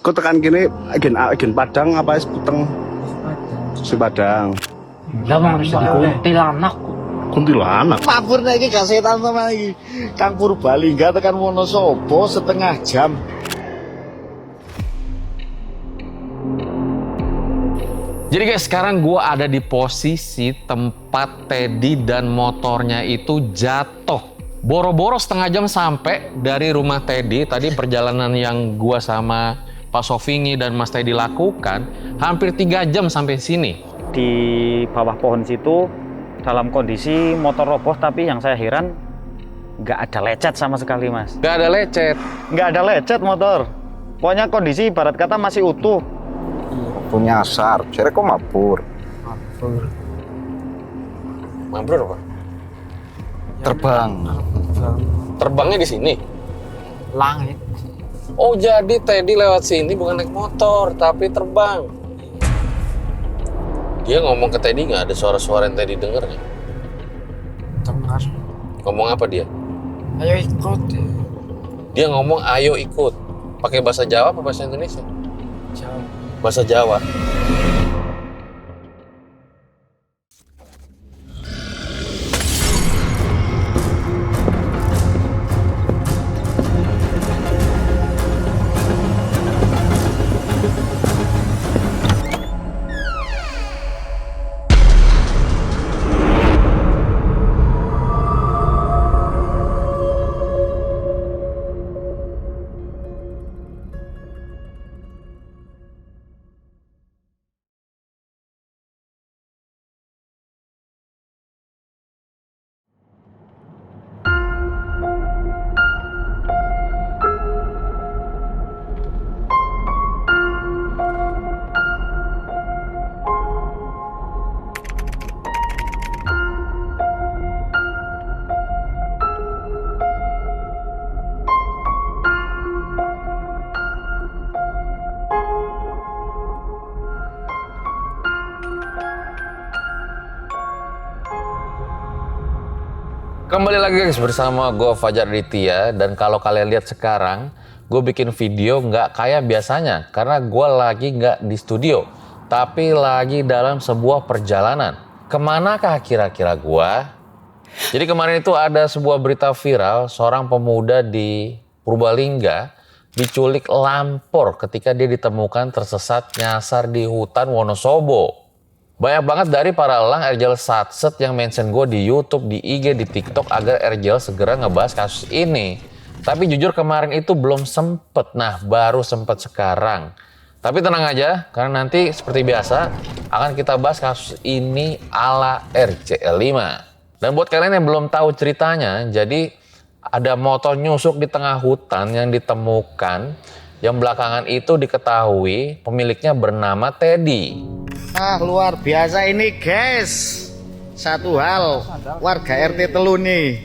Kau tekan kini agen Padang apa es Puteng? Si Padang. Lah mang kuntilanak. Kuntilanak. Mabur nek iki gak setan sama iki. Kang Purbalingga tekan Wonosobo setengah jam. Jadi guys, sekarang gue ada di posisi tempat Teddy dan motornya itu jatuh. Boro-boro setengah jam sampai dari rumah Teddy. Tadi perjalanan yang gue sama Pak Sofingi dan Mas Teddy lakukan, hampir 3 jam sampai sini. Di bawah pohon situ dalam kondisi motor roboh, tapi yang saya heran nggak ada lecet sama sekali mas. Gak ada lecet. Nggak ada lecet motor. Pokoknya kondisi ibarat kata masih utuh. Punya asar, saya kok mabur. Mabur apa? Terbang. Terbangnya di sini. Langit. Oh jadi Teddy lewat sini bukan naik motor, tapi terbang. Dia ngomong ke Teddy nggak ada suara-suara yang Teddy denger nggak? Dengar. Ngomong apa dia? Ayo ikut. Dia ngomong ayo ikut. Pakai bahasa Jawa apa bahasa Indonesia? Jauh. Bahasa Jawa. Kembali lagi guys bersama gue Fajar Aditya, dan kalau kalian lihat sekarang gue bikin video nggak kayak biasanya karena gue lagi nggak di studio tapi lagi dalam sebuah perjalanan. Kemanakah kira-kira gue? Jadi kemarin itu ada sebuah berita viral seorang pemuda di Purbalingga diculik lampor ketika dia ditemukan tersesat nyasar di hutan Wonosobo. Banyak banget dari para elang Erjel Satset yang mention gue di YouTube, di IG, di TikTok agar Erjel segera ngebahas kasus ini. Tapi jujur kemarin itu belum sempet, nah baru sempet sekarang. Tapi tenang aja, karena nanti seperti biasa akan kita bahas kasus ini ala RCL5. Dan buat kalian yang belum tahu ceritanya, jadi ada motor nyusuk di tengah hutan yang ditemukan, yang belakangan itu diketahui pemiliknya bernama Teddy. Luar biasa ini guys. Satu hal, warga RT Telu nih.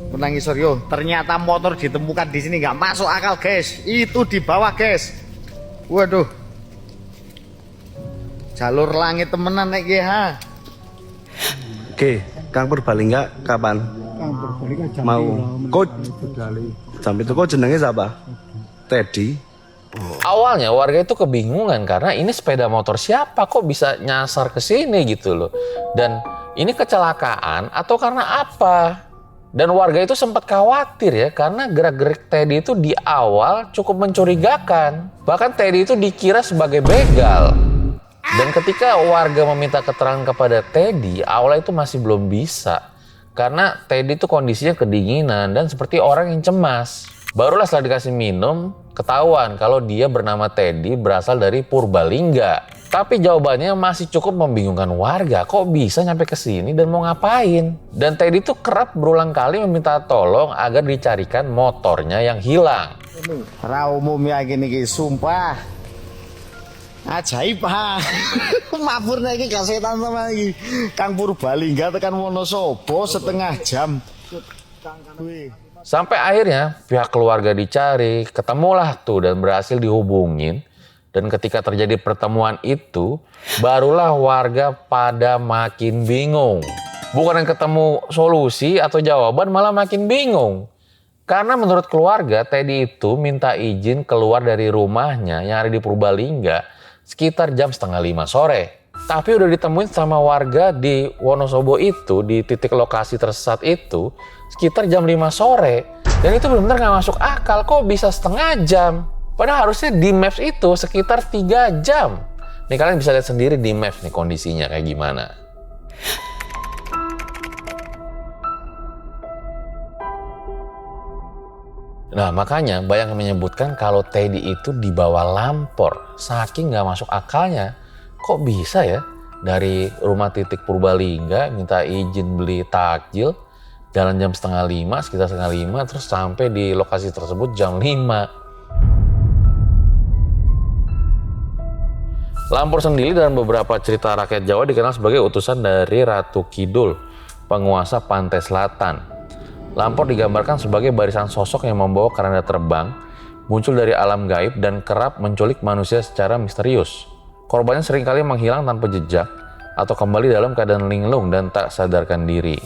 Menangis yo, ternyata motor ditemukan di sini nggak masuk akal guys. Itu di bawah guys. Waduh. Jalur langit temenan nek ha. Oke, Kang Purbalingga kapan? Mau. Kok jam itu kok jenenge siapa? Teddy. Awalnya warga itu kebingungan karena ini sepeda motor siapa kok bisa nyasar ke sini gitu loh. Dan ini kecelakaan atau karena apa? Dan warga itu sempat khawatir ya karena gerak-gerik Teddy itu di awal cukup mencurigakan. Bahkan Teddy itu dikira sebagai begal. Dan ketika warga meminta keterangan kepada Teddy, awalnya itu masih belum bisa. Karena Teddy itu kondisinya kedinginan dan seperti orang yang cemas. Barulah setelah dikasih minum, ketahuan kalau dia bernama Teddy berasal dari Purbalingga. Tapi jawabannya masih cukup membingungkan warga. Kok bisa nyampe ke sini dan mau ngapain? Dan Teddy itu kerap berulang kali meminta tolong agar dicarikan motornya yang hilang. Ra umum ya gini ki, sumpah. Ajaib ha. Mabur nek iki gak setan sama iki. Kang Purbalingga tekan Wonosobo setengah jam. Sampai akhirnya pihak keluarga dicari, ketemulah tuh dan berhasil dihubungin. Dan ketika terjadi pertemuan itu, barulah warga pada makin bingung. Bukan yang ketemu solusi atau jawaban, malah makin bingung. Karena menurut keluarga, Teddy itu minta izin keluar dari rumahnya yang ada di Purbalingga sekitar jam 4:30 sore. Tapi udah ditemuin sama warga di Wonosobo itu, di titik lokasi tersesat itu, sekitar jam 5 sore. Dan itu benar-benar nggak masuk akal, kok bisa setengah jam? Padahal harusnya di Maps itu sekitar 3 jam. Nih kalian bisa lihat sendiri di Maps nih kondisinya kayak gimana. Nah makanya banyak yang menyebutkan kalau Teddy itu dibawa lampor. Saking nggak masuk akalnya. Kok bisa ya dari rumah titik Purbalingga minta izin beli takjil, jalan jam 4:30, sekitar 4:30, terus sampai di lokasi tersebut jam 5. Lampor sendiri dalam beberapa cerita rakyat Jawa dikenal sebagai utusan dari Ratu Kidul, penguasa pantai selatan. Lampor digambarkan sebagai barisan sosok yang membawa keranda terbang, muncul dari alam gaib dan kerap menculik manusia secara misterius. Korbannya seringkali menghilang tanpa jejak atau kembali dalam keadaan linglung dan tak sadarkan diri.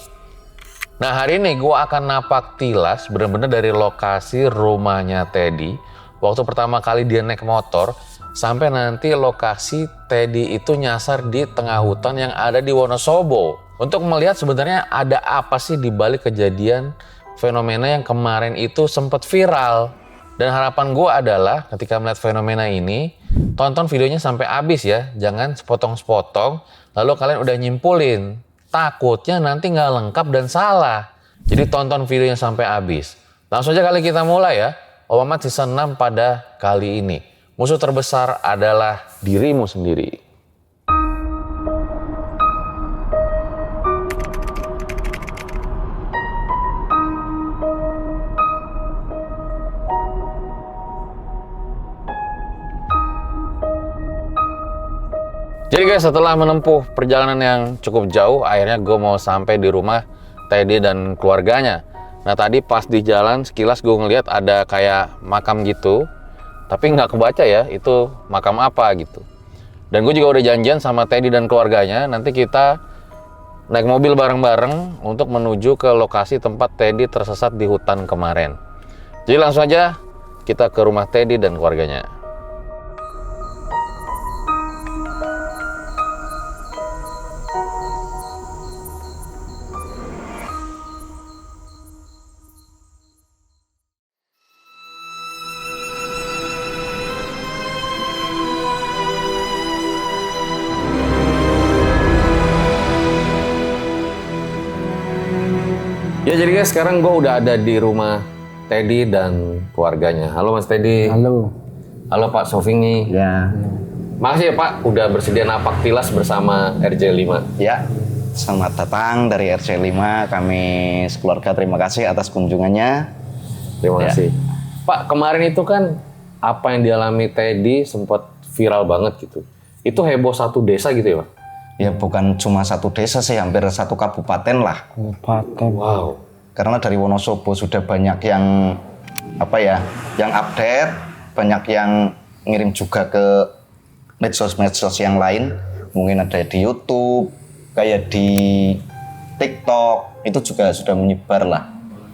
Nah hari ini gue akan napak tilas benar-benar dari lokasi rumahnya Teddy waktu pertama kali dia naik motor sampai nanti lokasi Teddy itu nyasar di tengah hutan yang ada di Wonosobo. Untuk melihat sebenarnya ada apa sih di balik kejadian fenomena yang kemarin itu sempat viral. Dan harapan gue adalah ketika melihat fenomena ini, tonton videonya sampai habis ya. Jangan sepotong-sepotong, lalu kalian udah nyimpulin. Takutnya nanti nggak lengkap dan salah. Jadi tonton videonya sampai habis. Langsung aja kali kita mulai ya. Om Mamat season 6 pada kali ini. Musuh terbesar adalah dirimu sendiri. Jadi guys, setelah menempuh perjalanan yang cukup jauh, akhirnya gue mau sampai di rumah Teddy dan keluarganya. Nah tadi pas di jalan sekilas gue ngeliat ada kayak makam gitu, tapi nggak kebaca ya itu makam apa gitu. Dan gue juga udah janjian sama Teddy dan keluarganya, nanti kita naik mobil bareng-bareng untuk menuju ke lokasi tempat Teddy tersesat di hutan kemarin. Jadi langsung aja kita ke rumah Teddy dan keluarganya. Ya jadi guys, sekarang gue udah ada di rumah Teddy dan keluarganya. Halo Mas Teddy. Halo. Halo Pak Sofingi. Ya. Makasih ya Pak udah bersedia napak tilas bersama RJ5. Ya, selamat datang dari RC5. Kami sekeluarga terima kasih atas kunjungannya. Terima Ya. kasih. Pak, kemarin itu kan apa yang dialami Teddy sempat viral banget gitu. Itu heboh satu desa gitu ya Pak? Ya bukan cuma satu desa sih, hampir satu kabupaten lah. Kabupaten. Wow. Karena dari Wonosobo sudah banyak yang yang update, banyak yang ngirim juga ke medsos-medsos yang lain. Mungkin ada di YouTube, kayak di TikTok, itu juga sudah menyebar lah.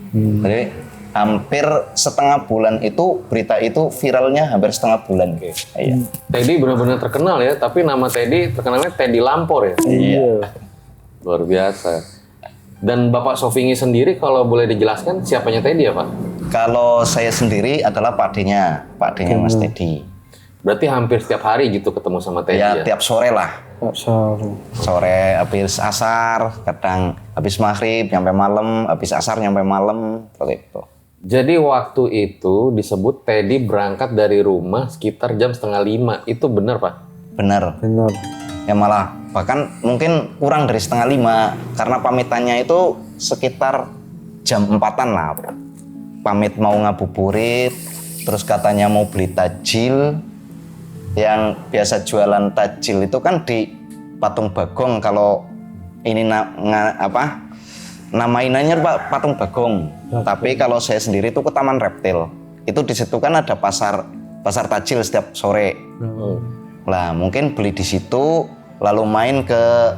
Jadi hampir setengah bulan itu berita itu viralnya hampir setengah bulan. Iya. Teddy benar-benar terkenal ya, tapi nama Teddy terkenalnya Teddy Lampor ya. Iya. Luar biasa. Dan Bapak Sofingi sendiri kalau boleh dijelaskan siapanya Teddy ya Pak? Kalau saya sendiri adalah Pak D-nya Mas Teddy. Berarti hampir setiap hari gitu ketemu sama Teddy ya? Ya tiap sore lah. Sorry. Sore habis asar, kadang habis maghrib nyampe malam, habis asar nyampe malam, seperti itu. Jadi waktu itu disebut Teddy berangkat dari rumah sekitar jam 4:30. Itu benar Pak? Benar. Benar. Ya malah bahkan mungkin kurang dari 4:30 karena pamitannya itu sekitar jam 4-an lah. Pamit mau ngabuburit, terus katanya mau beli takjil. Yang biasa jualan takjil itu kan di Patung Bagong. Kalau ini namainannya Pak Patung Bagong. Tapi kalau saya sendiri itu ke Taman Reptil. Itu di situ kan ada pasar takjil setiap sore. Lah mungkin beli di situ lalu main ke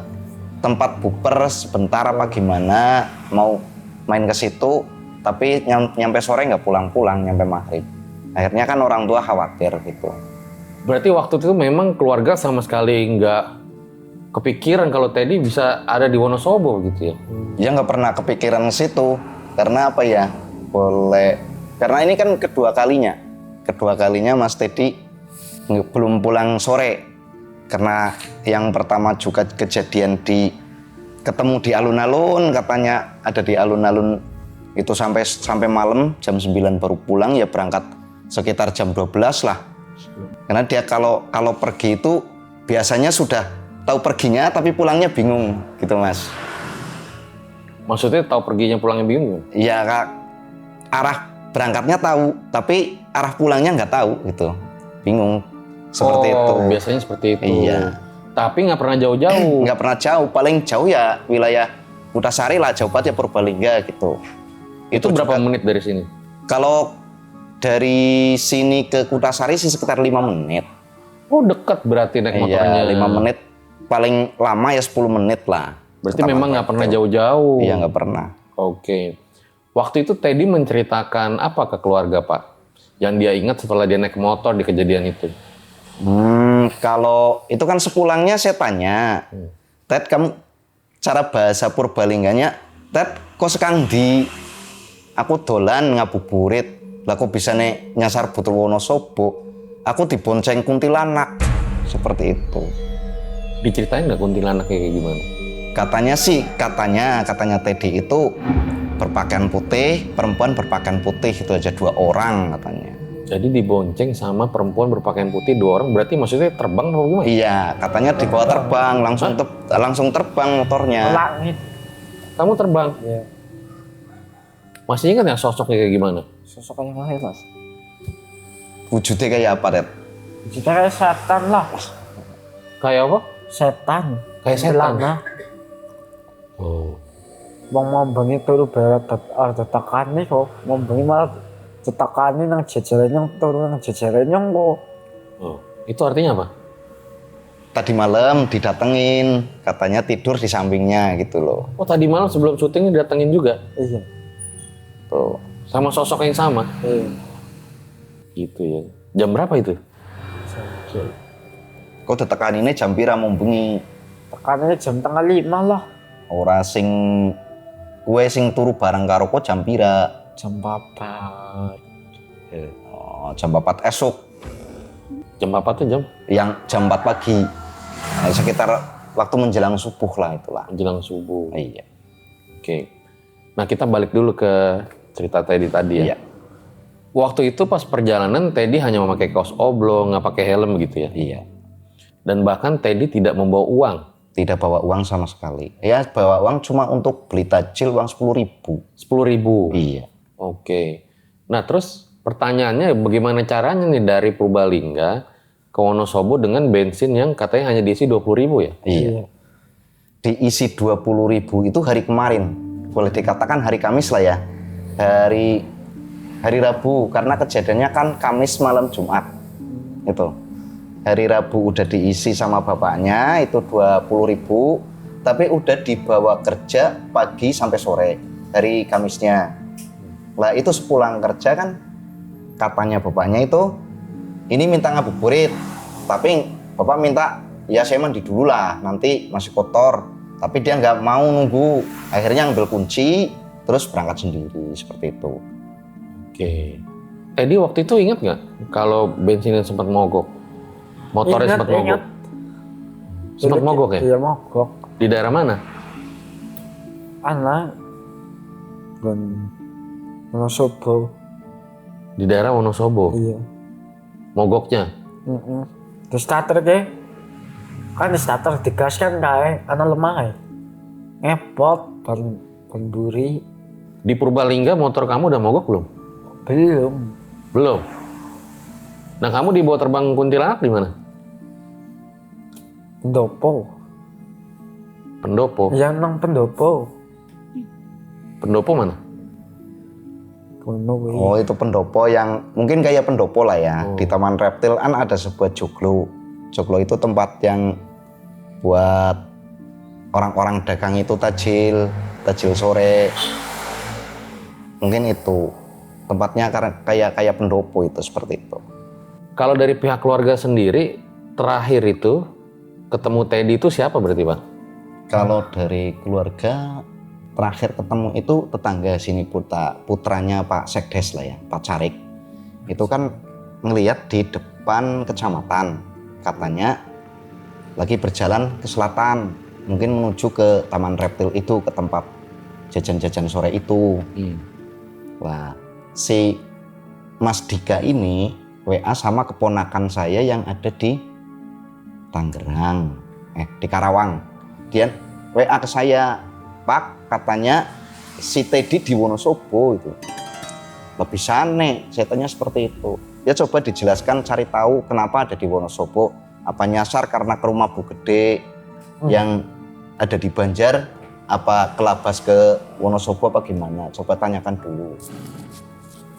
tempat buper sebentar apa gimana, mau main ke situ Tapi nyampe sore nggak pulang-pulang, nyampe maghrib. Akhirnya kan orang tua khawatir gitu. Berarti waktu itu memang keluarga sama sekali nggak kepikiran kalau Teddy bisa ada di Wonosobo gitu ya? Ya nggak pernah kepikiran ke situ. Karena apa ya? Karena ini kan kedua kalinya Mas Teddy belum pulang sore. Karena yang pertama juga kejadian ketemu di alun-alun, katanya ada di alun-alun itu sampai malam jam 9 baru pulang, ya berangkat sekitar jam 12 lah. Karena dia kalau pergi itu biasanya sudah tahu perginya tapi pulangnya bingung gitu Mas. Maksudnya tahu perginya pulangnya bingung? Iya Kak, arah berangkatnya tahu tapi arah pulangnya nggak tahu gitu, bingung seperti itu. Biasanya seperti itu. Iya. Tapi nggak pernah jauh-jauh. Nggak pernah jauh, paling jauh ya wilayah Kutasari lah, jauh banget ya Purbalingga gitu. Itu berapa menit dari sini? Kalau dari sini ke Kutasari sih sekitar 5 menit. Oh dekat berarti naik motornya. Iya, 5 menit. Paling lama ya 10 menit lah. Berarti memang nggak pernah jauh-jauh. Iya, nggak pernah. Oke. Waktu itu Teddy menceritakan apa ke keluarga Pak? Yang dia ingat setelah dia naik motor di kejadian itu? Kalau itu kan sepulangnya saya tanya, Ted kamu cara bahasa Purbalingganya, Ted kok sekang di aku dolan ngabuburit, lah kok bisa nih nyasar Butuh Wonosobo, aku dibonceng kuntilanak, seperti itu. Diceritain nggak kuntilanak kayak gimana? Katanya Teddy itu berpakaian putih, perempuan berpakaian putih, itu aja 2 orang katanya. Jadi dibonceng sama perempuan berpakaian putih 2 orang, berarti maksudnya terbang atau gimana? Iya, katanya dibawa terbang, langsung terbang motornya. Langit. Kamu terbang? Iya. Masih ingat ya sosoknya kayak gimana? Sosok yang lain Mas. Wujudnya kayak apa, Ted? Kita kayak setan lah. Kayak apa? Setan. Kayak setan? Celana. Oh. Mau bengi turu berat tekan nih kok. Mau bengi malah tekan nang jejeran turu nang jejeran kok. Oh. Itu artinya apa? Tadi malam didatengin, katanya tidur di sampingnya gitu loh. Oh tadi malam sebelum syuting didatengin juga? Iya. Tuh. Sama sosok yang sama? Iya. Gitu ya. Jam berapa itu? Kok ditekan ini jam pira mau bengi? Tekannya jam 4:30 lah. Ora sing kue sing turu bareng karo kok jam pira? Jam 4. Oh, jam 4 esok. Jam apa tuh jam? Yang jam 4 pagi. Nah, sekitar waktu menjelang subuh lah itulah. Menjelang subuh. Iya. Oke. Nah kita balik dulu ke cerita Teddy tadi ya. Iya. Waktu itu pas perjalanan Teddy hanya memakai kaos oblong, nggak pakai helm gitu ya. Iya. Dan bahkan Teddy tidak membawa uang. Tidak bawa uang sama sekali. Ya bawa uang cuma untuk beli tajil uang 10.000. 10.000. Iya. Oke. Nah terus pertanyaannya bagaimana caranya nih dari Purbalingga ke Wonosobo dengan bensin yang katanya hanya diisi 20.000 ya? Iya. Diisi 20.000 itu hari kemarin. Boleh dikatakan hari Kamis lah ya. Hari Rabu, karena kejadiannya kan Kamis malam Jumat. Itu. Hari Rabu udah diisi sama bapaknya itu 20.000, tapi udah dibawa kerja pagi sampai sore hari Kamisnya. Lah itu sepulang kerja kan katanya bapaknya itu ini minta ngabuburit, tapi bapak minta ya saya mandi dulu lah, nanti masih kotor. Tapi dia nggak mau nunggu, akhirnya ambil kunci terus berangkat sendiri seperti itu. Oke. Teddy waktu itu ingat nggak kalau bensinnya sempat mogok? Motornya sempat mogok? Sempat mogok ya? Iya mogok. Di daerah mana? Anak. Wonosobo. Di daerah Wonosobo? Iya. Mogoknya? Terus starter ke? Kan starter digas kan kayak anak lemah ya. Ngepot, penduri. Di Purbalingga motor kamu udah mogok belum? Belum. Belum. Nah kamu dibawa terbang kuntilanak di mana? Pendopo. Pendopo. Yang nang pendopo. Pendopo mana? Oh itu pendopo yang mungkin kayak pendopo lah ya. Di Taman Reptil kan ada sebuah joglo. Joglo itu tempat yang buat orang-orang dagang itu tajil sore. Mungkin itu tempatnya karena kayak pendopo itu seperti itu. Kalau dari pihak keluarga sendiri, terakhir itu ketemu Teddy itu siapa berarti Bang? Kalau dari keluarga terakhir ketemu itu tetangga sini putranya Pak Sekdes lah ya, Pak Carik. Itu kan ngelihat di depan kecamatan, katanya lagi berjalan ke selatan, mungkin menuju ke Taman Reptil itu, ke tempat jajan-jajan sore itu. Wah, si Mas Dika ini WA sama keponakan saya yang ada di Tangerang, di Karawang. Dia WA ke saya, Pak, katanya si Teddy di Wonosobo itu. Lebih aneh, saya tanya seperti itu. Ya coba dijelaskan, cari tahu kenapa ada di Wonosobo. Apa nyasar karena ke rumah Bu Gede yang ada di Banjar, apa kelabas ke Wonosobo apa gimana? Coba tanyakan dulu.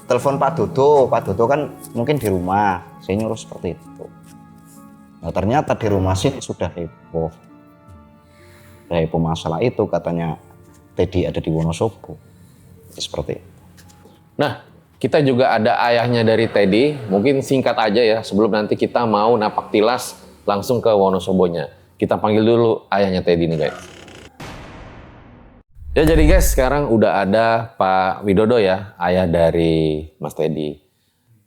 Telepon Pak Dodo kan mungkin di rumah, saya nyuruh seperti itu. Nah, ternyata di rumah sih sudah heboh. Heboh masalah itu, katanya Teddy ada di Wonosobo. Seperti itu. Nah, kita juga ada ayahnya dari Teddy. Mungkin singkat aja ya, sebelum nanti kita mau napak tilas langsung ke Wonosobonya. Kita panggil dulu ayahnya Teddy nih guys. Ya jadi guys, sekarang udah ada Pak Widodo ya, ayah dari Mas Teddy.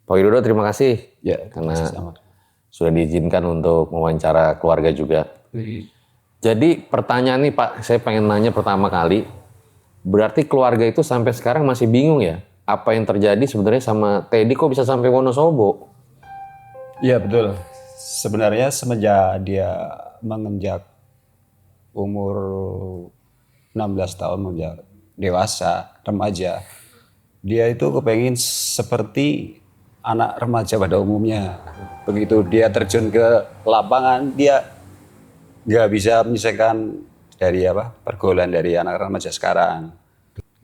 Pak Widodo terima kasih Ya, karena sama. sudah diizinkan untuk mewawancara keluarga juga. Jadi pertanyaan nih Pak, saya pengen nanya pertama kali, berarti keluarga itu sampai sekarang masih bingung ya? Apa yang terjadi sebenarnya sama Teddy kok bisa sampai Wonosobo? Iya betul. Sebenarnya semenjak dia menginjak umur 16 tahun, menjak dewasa, remaja, dia itu kepengen seperti anak remaja pada umumnya. Begitu dia terjun ke lapangan, dia nggak bisa menyelesaikan dari pergaulan dari anak remaja sekarang.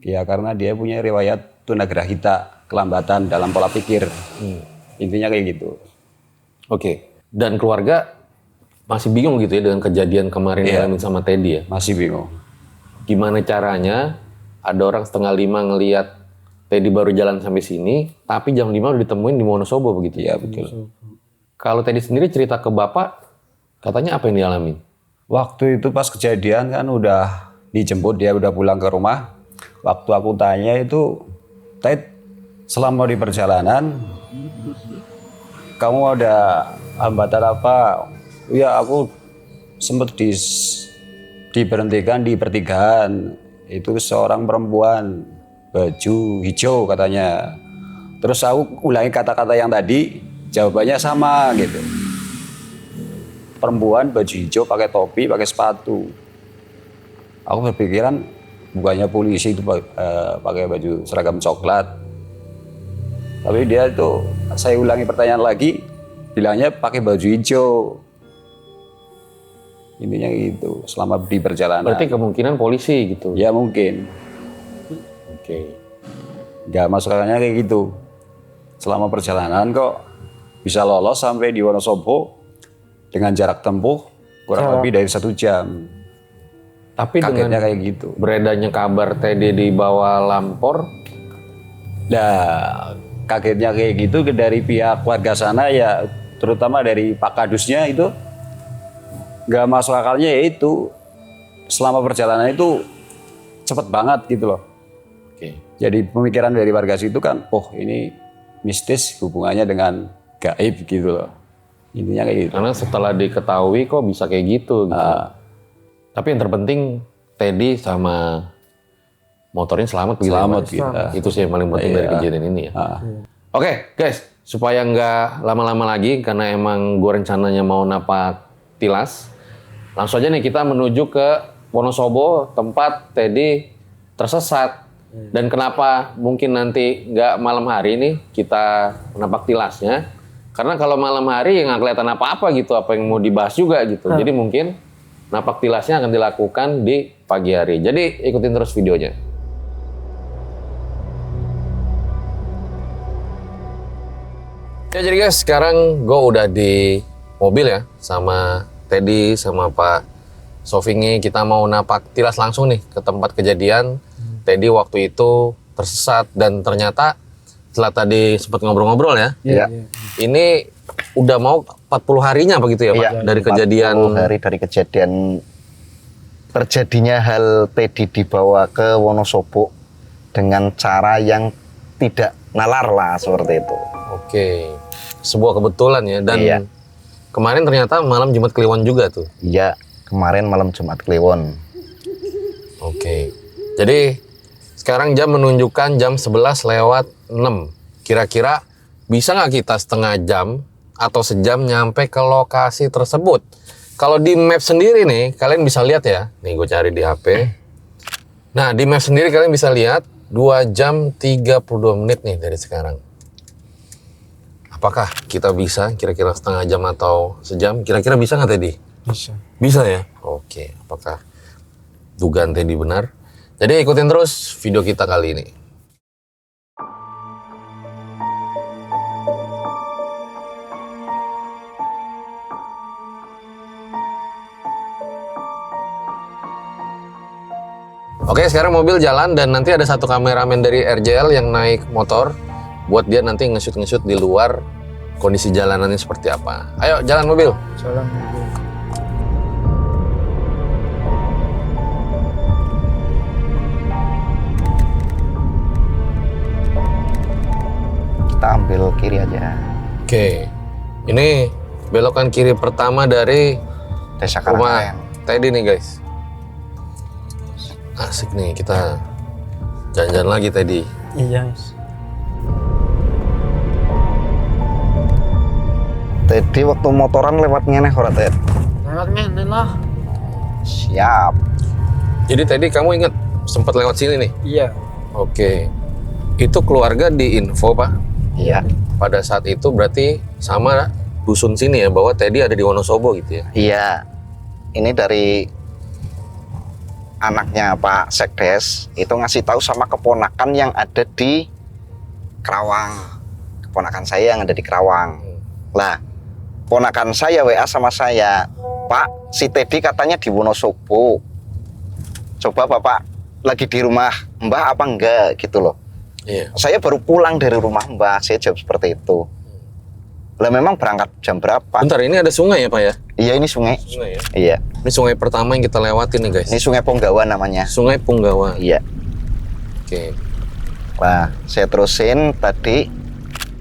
Ya karena dia punya riwayat tunagrahita, kelambatan dalam pola pikir. Intinya kayak gitu. Oke. Dan keluarga masih bingung gitu ya dengan kejadian kemarin dialami sama Teddy ya? Masih bingung. Gimana caranya ada orang 4:30 ngelihat Teddy baru jalan sampai sini, tapi jam 5 udah ditemuin di Wonosobo begitu ya? Betul. Kalau Teddy sendiri cerita ke Bapak, katanya apa yang dialami? Waktu itu pas kejadian kan udah dijemput, dia udah pulang ke rumah. Waktu aku tanya itu, Ted, selama di perjalanan, kamu ada hambatan apa? Ya aku sempat diberhentikan di pertigaan. Itu seorang perempuan baju hijau katanya. Terus aku ulangi kata-kata yang tadi, jawabannya sama gitu. Perempuan baju hijau pakai topi, pakai sepatu. Aku berpikiran bukannya polisi itu pakai baju seragam coklat. Tapi dia itu, saya ulangi pertanyaan lagi, bilangnya pakai baju hijau. Intinya gitu, selama di perjalanan. Berarti kemungkinan polisi gitu? Ya mungkin. Oke. Nggak masuk akalnya kayak gitu. Selama perjalanan kok bisa lolos sampai di Wonosobo dengan jarak tempuh kurang lebih dari 1 jam. Tapi Kagetnya dengan kayak gitu. beredarnya kabar Teddy dibawa Lampor, Nah, kagetnya kayak gitu dari pihak warga sana ya, terutama dari Pak Kadusnya itu nggak masuk akalnya, yaitu selama perjalanan itu cepet banget gitu loh. Oke. Jadi pemikiran dari warga situ kan, oh ini mistis hubungannya dengan gaib gitu loh. Intinya kayak gitu. Karena setelah diketahui kok bisa kayak gitu. Tapi yang terpenting Teddy sama motornya selamat begitu. Selamat ya, Mas? kita. Itu sih yang paling penting dari kejadian ini ya. Oke guys, supaya nggak lama-lama lagi karena emang gue rencananya mau napak tilas, langsung aja nih kita menuju ke Wonosobo, tempat Teddy tersesat. Dan kenapa mungkin nanti nggak malam hari nih kita napak tilasnya? Karena kalau malam hari ya nggak kelihatan apa-apa gitu, apa yang mau dibahas juga gitu. Jadi mungkin napak tilasnya akan dilakukan di pagi hari. Jadi ikutin terus videonya. Ya jadi guys, sekarang gue udah di mobil ya sama Teddy sama Pak Sofingi. Kita mau napak tilas langsung nih ke tempat kejadian. Teddy waktu itu tersesat dan ternyata setelah tadi sempat ngobrol-ngobrol ya, Iya. ini udah mau 40 harinya begitu ya Pak Iya, dari 40 kejadian. hari dari kejadian terjadinya hal Teddy dibawa ke Wonosobo dengan cara yang tidak nalar lah seperti itu. Oke, sebuah kebetulan ya dan Iya. kemarin ternyata malam Jumat Kliwon juga tuh. Iya, kemarin malam Jumat Kliwon. Oke, jadi sekarang jam menunjukkan jam 11:06. Kira-kira bisa nggak kita setengah jam atau sejam nyampe ke lokasi tersebut? Kalau di map sendiri nih, kalian bisa lihat ya. Nih gue cari di HP. Nah, di map sendiri kalian bisa lihat 2 jam 32 menit nih dari sekarang. Apakah kita bisa kira-kira setengah jam atau sejam? Kira-kira bisa nggak Teddy? Bisa. Bisa ya? Oke, apakah dugaan Teddy benar? Jadi ikutin terus video kita kali ini. Oke, sekarang mobil jalan dan nanti ada satu kameramen dari RJL yang naik motor buat dia nanti nge-shoot di luar kondisi jalanannya seperti apa. Ayo, jalan mobil. Jalan dulu. Kita ambil kiri aja. Oke, ini belokan kiri pertama dari Desa rumah Karangkaren. Teddy nih guys. Asik nih kita jalan-jalan lagi Teddy. Iya. Teddy waktu motoran lewat ngeneh ora Ted? Lewat ngene lah. Siap. Jadi Teddy kamu ingat sempat lewat sini nih? Iya. Oke, itu keluarga di info Pak. Iya. Pada saat itu berarti sama dusun sini ya bahwa Teddy ada di Wonosobo gitu ya? Iya. Ini dari anaknya Pak Sekdes itu ngasih tahu sama keponakan yang ada di Kerawang. Keponakan saya yang ada di Kerawang. Lah, ponakan saya WA sama saya, Pak, si Teddy katanya di Wonosobo. Coba Bapak lagi di rumah Mbah apa enggak gitu loh. Iya. Saya baru pulang dari rumah Mbah, saya jawab seperti itu. Lah memang berangkat jam berapa? Bentar, ini ada sungai ya Pak ya? Iya ini sungai. Sungai ya? Iya, Ini sungai pertama yang kita lewatin nih guys. ini Sungai Ponggawa namanya. Sungai Punggawa. Iya. Oke. Nah, saya terusin tadi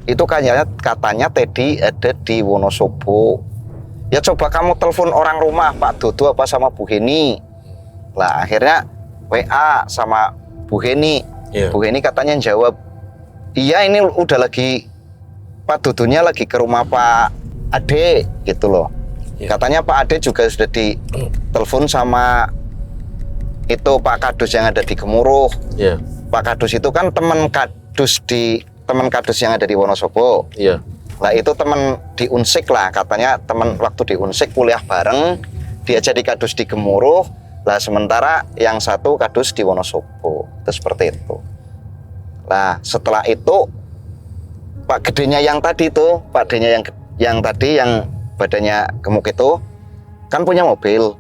itu katanya Teddy ada di Wonosobo. Ya coba kamu telepon orang rumah Pak Dodo apa sama Bu Heni. Lah akhirnya WA sama Bu Heni. Iya. Bu Heni katanya jawab, iya ini udah lagi Pak Dodonya lagi ke rumah Pak Ade gitu loh. Iya. Katanya Pak Ade juga sudah ditelepon sama itu Pak Kadus yang ada di Gemuruh. Iya. Pak Kadus itu kan teman Kadus yang ada di Wonosobo. Iya. Lah itu teman di Unsik lah, katanya teman waktu di Unsik kuliah bareng, dia jadi Kadus di Gemuruh. Lah sementara yang satu Kadus di Wonosobo. Itu seperti itu. Lah setelah itu Pak gedenya yang tadi tuh, Pak gedenya yang tadi yang badannya gemuk itu kan punya mobil.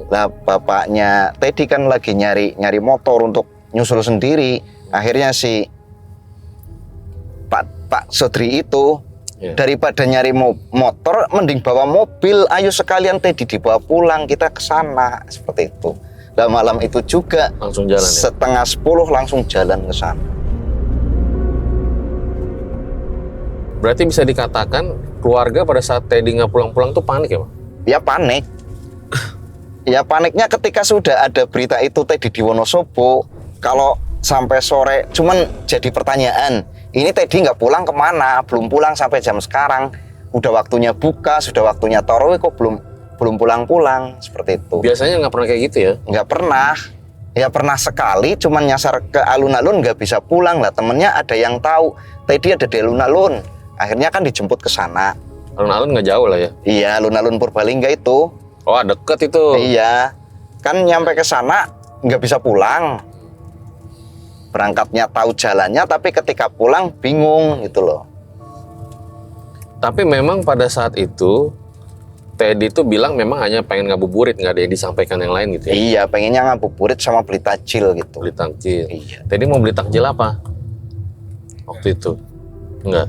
Lah bapaknya Teddy kan lagi nyari motor untuk nyusul sendiri. Akhirnya si Pak Sodri itu daripada nyari motor mending bawa mobil. Ayo sekalian Teddy dibawa pulang, kita ke sana seperti itu. Lah malam itu juga Langsung jalan ya? 9:30 langsung jalan ke sana. Berarti bisa dikatakan keluarga pada saat Teddy nggak pulang-pulang tuh panik ya Pak? Ya panik. Ya paniknya ketika sudah ada berita itu Teddy di Wonosobo. Kalau sampai sore, cuman jadi pertanyaan, ini Teddy nggak pulang kemana? Belum pulang sampai jam sekarang. Udah waktunya buka, sudah waktunya tarawih kok belum pulang-pulang, seperti itu. Biasanya nggak pernah kayak gitu ya? Nggak pernah. Ya pernah sekali, cuman nyasar ke alun-alun nggak bisa pulang lah. Temennya ada yang tahu Teddy ada di alun-alun. Akhirnya kan dijemput ke sana. Alun-alun nggak jauh lah ya? Iya, alun-alun Purbalingga itu. Oh deket itu. Iya, kan nyampe ke sana nggak bisa pulang. Berangkatnya tahu jalannya, tapi ketika pulang bingung gitu loh. Tapi memang pada saat itu Teddy itu bilang memang hanya pengen ngabuburit, nggak ada yang disampaikan yang lain gitu ya? Iya, pengennya ngabuburit sama beli takjil gitu. Beli takjil. Iya. Teddy mau beli takjil apa? Waktu itu? Enggak.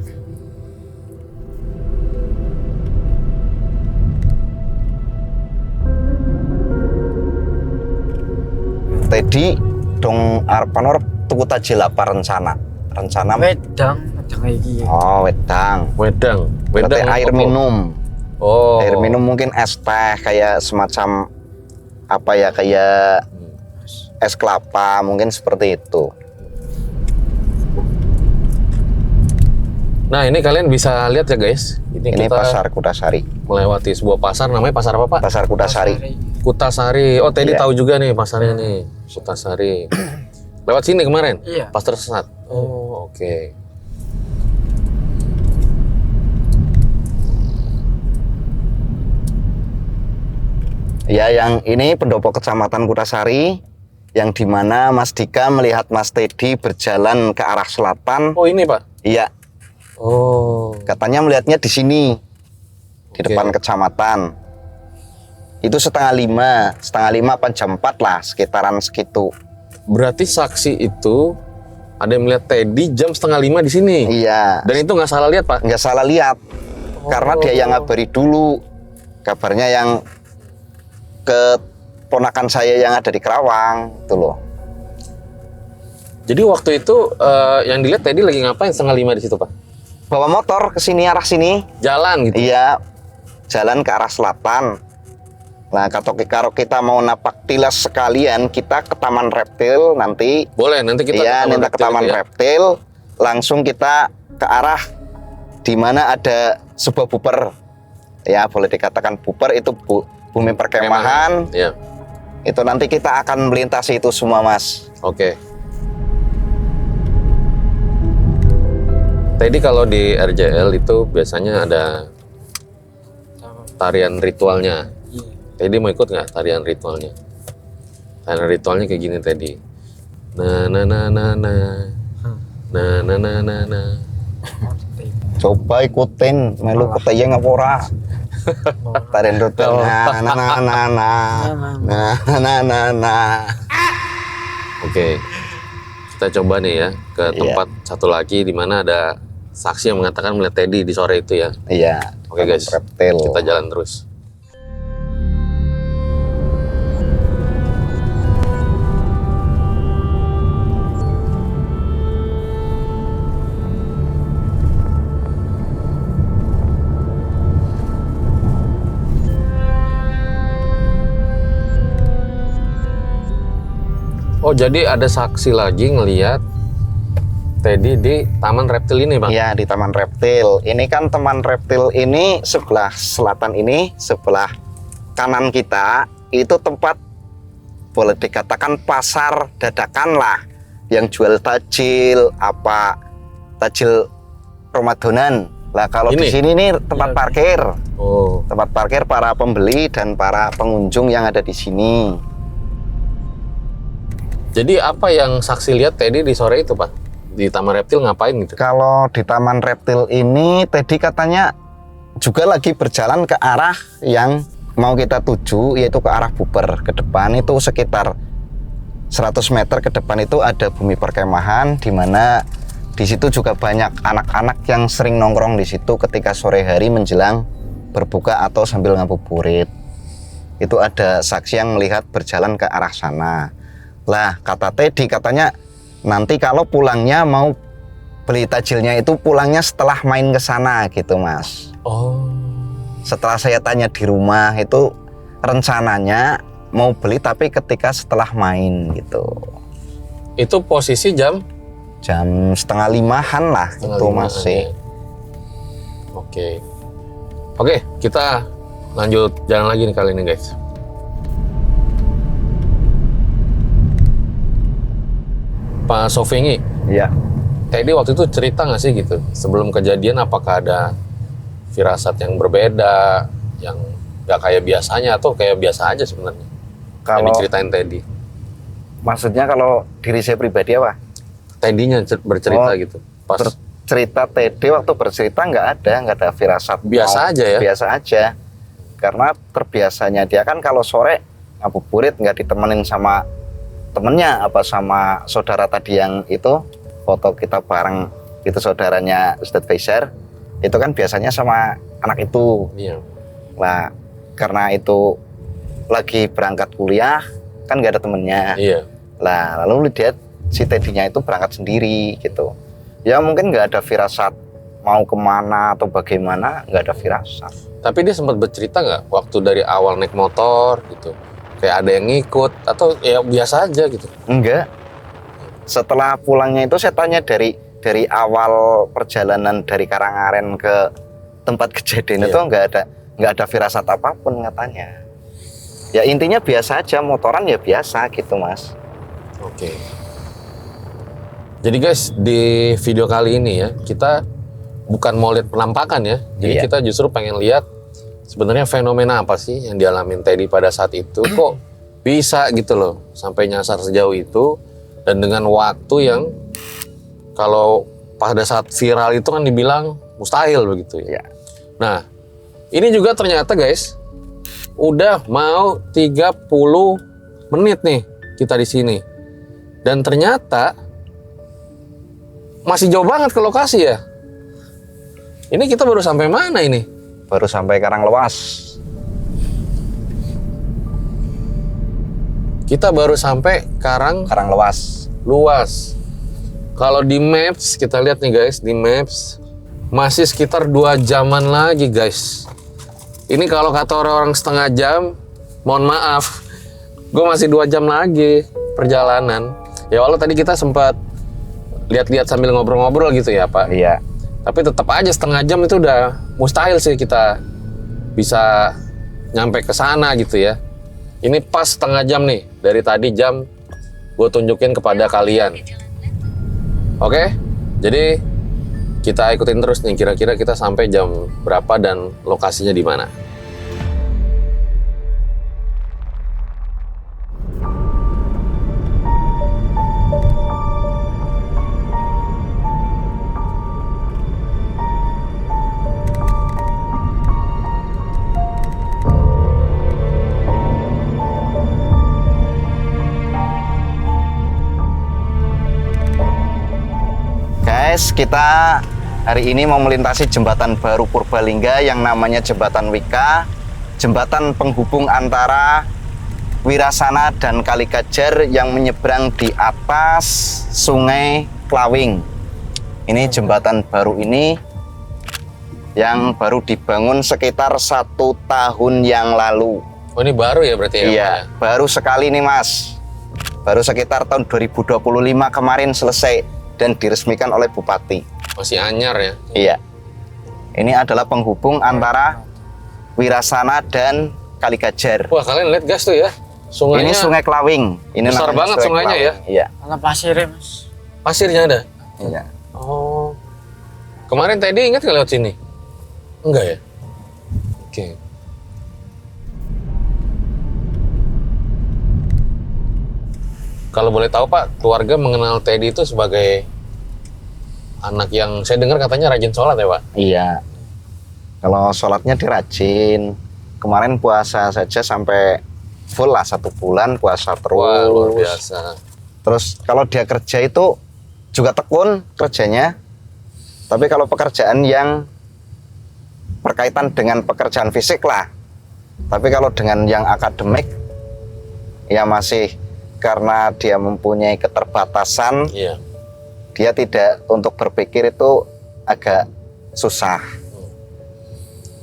Teddy dong arep tuku takjil apa rencana? Rencana Wedang kayak gini. oh wedang. Wedang. Berarti Wedang air apa? minum. Oh. Air minum mungkin es teh kayak semacam apa ya, kayak es kelapa mungkin seperti itu. Nah ini kalian bisa lihat ya guys. Ini kita pasar Kutasari. melewati sebuah pasar, namanya pasar apa Pak? Pasar Kutasari. Kutasari. Oh Teddy Iya. tahu juga nih pasarnya nih. Kutasari. Lewat sini kemarin? Iya. Pas tersesat? Oh oke. Ya, yang ini pendopo kecamatan Kutasari, yang dimana Mas Dika melihat Mas Teddy berjalan ke arah selatan. Oh ini Pak? Iya, Oh. katanya melihatnya di sini, di Oke. depan kecamatan. Itu setengah lima apa jam 4 lah, sekitaran segitu. Berarti saksi itu ada yang melihat Teddy jam 4:30 di sini. Iya, Dan itu nggak salah lihat Pak? nggak salah lihat, karena dia yang ngabari dulu. Kabarnya yang ke ponakan saya yang ada di Kerawang, itu loh. Jadi waktu itu yang dilihat Teddy lagi ngapain 4:30 di situ Pak? Bawa motor ke sini, arah sini. Jalan gitu? Iya, jalan ke arah selatan. Nah, kalau kita mau napak tilas sekalian, kita ke Taman Reptil nanti. Boleh, nanti kita Iya, nanti ke Taman itu ya? Reptil, langsung kita ke arah di mana ada sebuah buper. Ya, boleh dikatakan buper, itu bumi perkemahan. Iya, Itu nanti kita akan melintasi itu semua, Mas. oke. Teddy kalau di RJL itu biasanya ada tarian ritualnya. Iya. Teddy mau ikut nggak tarian ritualnya? Tarian ritualnya kayak gini Teddy. Na na na na na. Na na na na na. Coba ikutin, melu ketayang apa ora? Tarian rutin. Nah, nah, nah, nah, nah, nah, nah, nah. Oke. Kita coba nih ya ke Iya. tempat satu lagi di mana ada saksi yang mengatakan melihat Teddy di sore itu ya. Iya. Oke guys. Reptil. Kita jalan terus. Oh jadi ada saksi lagi ngelihat Teddy di Taman Reptil ini Bang? Iya, di Taman Reptil. Ini kan Taman Reptil ini sebelah selatan ini, sebelah kanan kita itu tempat boleh dikatakan pasar dadakan lah, yang jual tajil, apa tajil Ramadonan. Lah kalau di Ini? sini nih tempat parkir, Oh. tempat parkir para pembeli dan para pengunjung yang ada di sini. Jadi apa yang saksi lihat Teddy di sore itu Pak? Di Taman Reptil ngapain gitu? Kalau di Taman Reptil ini, Teddy katanya juga lagi berjalan ke arah yang mau kita tuju, yaitu ke arah Buper. Ke depan itu sekitar 100 meter ke depan itu ada bumi perkemahan, di mana di situ juga banyak anak-anak yang sering nongkrong di situ ketika sore hari menjelang berbuka atau sambil ngabuburit. Itu ada saksi yang melihat berjalan ke arah sana. Lah, kata Teddy katanya nanti kalau pulangnya mau beli tajilnya itu pulangnya setelah main ke sana gitu, Mas. Oh. Setelah saya tanya di rumah itu rencananya mau beli tapi ketika setelah main gitu. Itu posisi jam? Jam 4:30-an lah Setengah itu lima, masih. ya. Oke. Oke, kita lanjut jalan lagi nih kali ini guys. Pak Sofingi, Iya. Teddy waktu itu cerita nggak sih gitu sebelum kejadian apakah ada firasat yang berbeda, yang nggak kayak biasanya atau kayak biasa aja sebenarnya? Yang Kalau diceritain Teddy. maksudnya kalau diri saya pribadi apa? Teddy-nya bercerita Oh, gitu. Pas Cerita Teddy waktu bercerita nggak ada firasat. Biasa aja ya? Biasa aja. karena terbiasanya dia kan kalau sore ngabuburit nggak ditemenin sama temennya apa sama saudara tadi yang itu foto kita bareng itu saudaranya Ustadz Faisal itu kan biasanya sama anak itu. Iya. Nah karena itu lagi berangkat kuliah kan nggak ada temennya. Iya. Lah lalu lihat si Teddy-nya itu berangkat sendiri gitu. Ya mungkin nggak ada firasat mau kemana atau bagaimana, nggak ada firasat. Tapi dia sempat bercerita nggak waktu dari awal naik motor gitu? Kayak ada yang ngikut atau ya biasa aja gitu? Enggak. Setelah pulangnya itu saya tanya dari awal perjalanan dari Karangaren ke tempat kejadian itu nggak ada firasat apapun katanya. Ya intinya biasa aja, motoran ya biasa gitu Mas. Oke. Jadi guys, di video kali ini ya, kita bukan mau lihat penampakan ya. Jadi kita justru pengen lihat sebenarnya fenomena apa sih yang dialamin Teddy pada saat itu. Kok bisa gitu loh, sampai nyasar sejauh itu. Dan dengan waktu yang kalau pada saat viral itu kan dibilang mustahil begitu ya. Nah, ini juga ternyata guys, udah mau 30 menit nih kita di sini. Dan ternyata masih jauh banget ke lokasi ya. Ini kita baru sampai mana ini? Baru sampai Karanglewas. Kita baru sampai Karanglewas. Luas. Kalau di Maps, kita lihat nih guys, di Maps masih sekitar 2 jaman lagi guys. Ini kalau kata orang-orang setengah jam, mohon maaf, gue masih 2 jam lagi perjalanan. Ya walau tadi kita sempat lihat-lihat sambil ngobrol-ngobrol gitu ya Pak. Iya. Tapi tetap aja setengah jam itu udah mustahil sih kita bisa nyampe ke sana gitu ya. Ini pas setengah jam nih, dari tadi jam gue tunjukin kepada kalian. Oke, jadi kita ikutin terus nih, kira-kira kita sampai jam berapa dan lokasinya di mana. Guys, kita hari ini mau melintasi jembatan baru Purbalingga yang namanya Jembatan Wika, jembatan penghubung antara Wirasana dan Kali Kajar yang menyeberang di atas Sungai Klawing. Ini jembatan baru ini yang baru dibangun sekitar 1 tahun yang lalu. Oh ini baru ya berarti ya? Iya, Pak, ya? baru sekali nih Mas. Baru sekitar tahun 2025 kemarin selesai dan diresmikan oleh Bupati. Masih anyar ya? Iya. Ini adalah penghubung antara Wirasana dan Kali Kajar. Wah kalian lihat guys tuh ya, sungainya Ini Sungai Klawing. Ini besar namanya banget Sungai sungainya Klawing. ya? Iya. Ada pasirnya Mas. Pasirnya ada? Iya. Oh, kemarin tadi ingat nggak lewat sini? Enggak ya? Oke. Kalau boleh tahu Pak, keluarga mengenal Teddy itu sebagai anak yang saya dengar katanya rajin sholat ya Pak? Iya. Kalau sholatnya dirajin. Kemarin puasa saja sampai full lah 1 bulan puasa terus. Wah, luar biasa. Terus kalau dia kerja itu juga tekun kerjanya. Tapi kalau pekerjaan yang berkaitan dengan pekerjaan fisik lah. Tapi kalau dengan yang akademik, ya masih karena dia mempunyai keterbatasan, Iya. dia tidak untuk berpikir itu agak susah.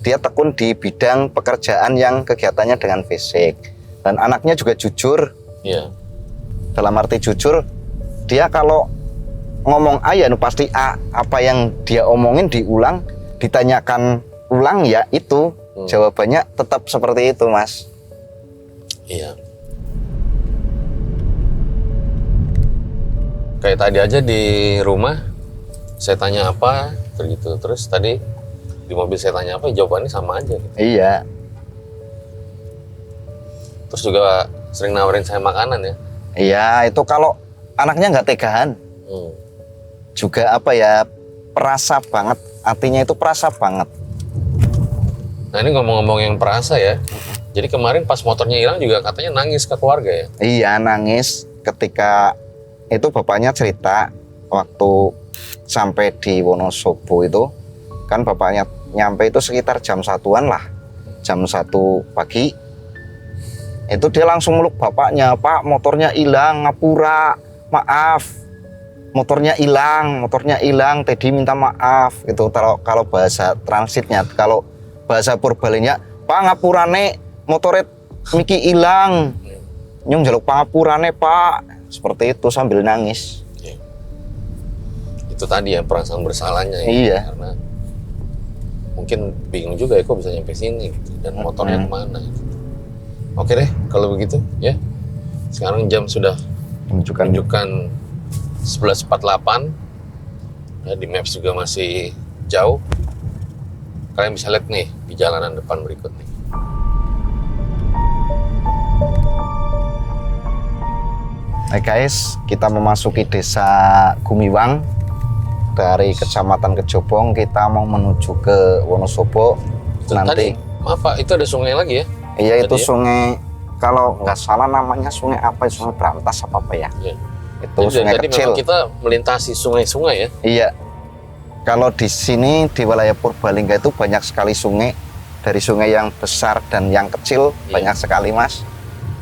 Dia tekun di bidang pekerjaan yang kegiatannya dengan fisik. Dan anaknya juga jujur. Iya. Dalam arti jujur, dia kalau ngomong A ya pasti A. Apa yang dia omongin diulang, ditanyakan ulang ya itu. Jawabannya tetap seperti itu Mas. Iya. Kayak tadi aja di rumah, saya tanya apa, gitu. Terus tadi di mobil saya tanya apa, jawabannya sama aja. Gitu. Iya. Terus juga sering nawarin saya makanan ya. Iya, itu kalau anaknya nggak tegahan. Juga apa ya, perasa banget. Artinya itu perasa banget. Nah ini ngomong-ngomong yang perasa ya. Jadi kemarin pas motornya hilang juga katanya nangis ke keluarga ya? Iya, nangis ketika itu bapaknya cerita waktu sampai di Wonosobo itu, kan bapaknya nyampe itu sekitar jam 1-an lah, jam 1 pagi. Itu dia langsung meluk bapaknya, "Pak, motornya hilang, ngapura, maaf. Motornya hilang, Teddy minta maaf." Itu kalau bahasa transitnya, kalau bahasa Purbalingga, "Pak, ngapurane motornya miki hilang. Nyung jaluk pangapurane, Pak." Seperti itu sambil nangis. Itu tadi ya perasaan bersalahnya ya. Iya. Karena mungkin bingung juga ya kok bisa nyampe sini gitu. Dan motornya kemana gitu. Oke deh kalau begitu ya. Sekarang jam sudah menunjukkan 11.48. Ya, di Maps juga masih jauh. Kalian bisa lihat nih di jalanan depan berikut nih. Hai guys, kita memasuki desa Gumiwang. Dari Kecamatan Kejobong kita mau menuju ke Wonosobo. Tadi, maaf Pak, itu ada sungai lagi ya? Iya, itu Tadi ya? sungai, kalau nggak salah namanya sungai apa, sungai Berantas apa ya? Iya. Itu Jadi sungai tadi kecil. memang kita melintasi sungai-sungai ya? Iya. Kalau di sini di wilayah Purbalingga itu banyak sekali sungai. Dari sungai yang besar dan yang kecil banyak sekali, Mas.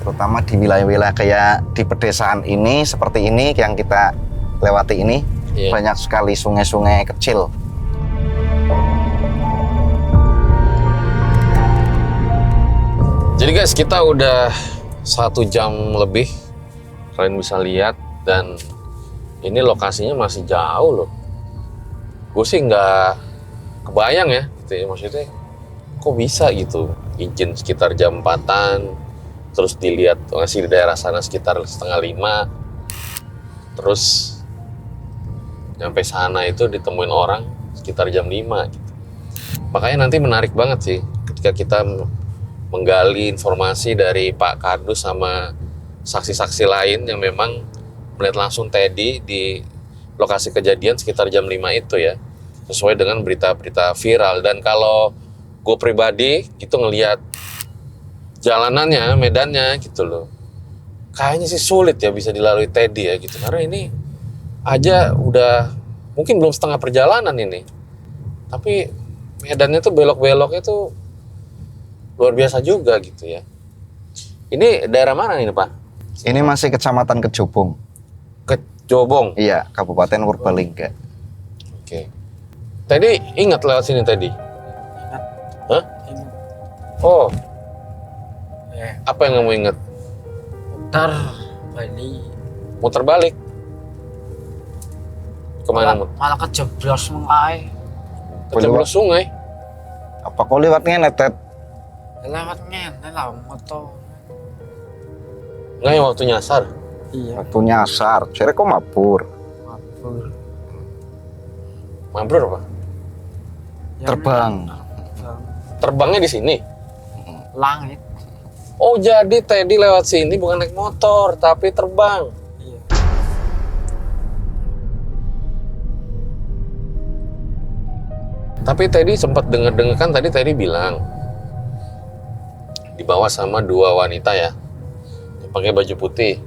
Terutama di wilayah-wilayah kayak di pedesaan ini, seperti ini yang kita lewati ini, banyak sekali sungai-sungai kecil. Jadi guys, kita udah 1 jam lebih. Kalian bisa lihat dan ini lokasinya masih jauh loh. Gue sih nggak kebayang ya, gitu ya. Maksudnya kok bisa gitu izin sekitar jam 4-an, terus dilihat masih di daerah sana sekitar 4:30, terus nyampe sana itu ditemuin orang sekitar jam 5 gitu. Makanya nanti menarik banget sih ketika kita menggali informasi dari Pak Kardus sama saksi-saksi lain yang memang melihat langsung Teddy di lokasi kejadian sekitar jam 5 itu ya, sesuai dengan berita-berita viral. Dan kalau gue pribadi itu ngelihat jalanannya, medannya gitu loh, kayaknya sih sulit ya bisa dilalui Teddy ya gitu, karena ini aja udah mungkin belum setengah perjalanan ini, tapi medannya tuh belok-beloknya tuh luar biasa juga gitu ya. Ini daerah mana ini Pak? Ini masih Kecamatan Kejobong. Kejobong? Iya, Kabupaten Purbalingga. Oke. Tadi ingat lewat sini tadi? Ingat. Hah? Ingat. Oh, Ya, apa yang kamu ingat? putar Bali. Muter balik? Kemana? Malah kejeblos mengae. Kejeblos sungai? Apa kau lewat ngenetet? Lewat ngene lah motor. Nggak yang waktu nyasar? Iya, Waktu nyasar, cere kok mabur. mabur. Mabrur apa? Terbang. Terbangnya di sini? Langit. Oh jadi Teddy lewat sini bukan naik motor, tapi terbang. Iya. Tapi Teddy sempat denger-denger kan tadi Teddy bilang dibawa sama 2 wanita ya, yang pakai baju putih.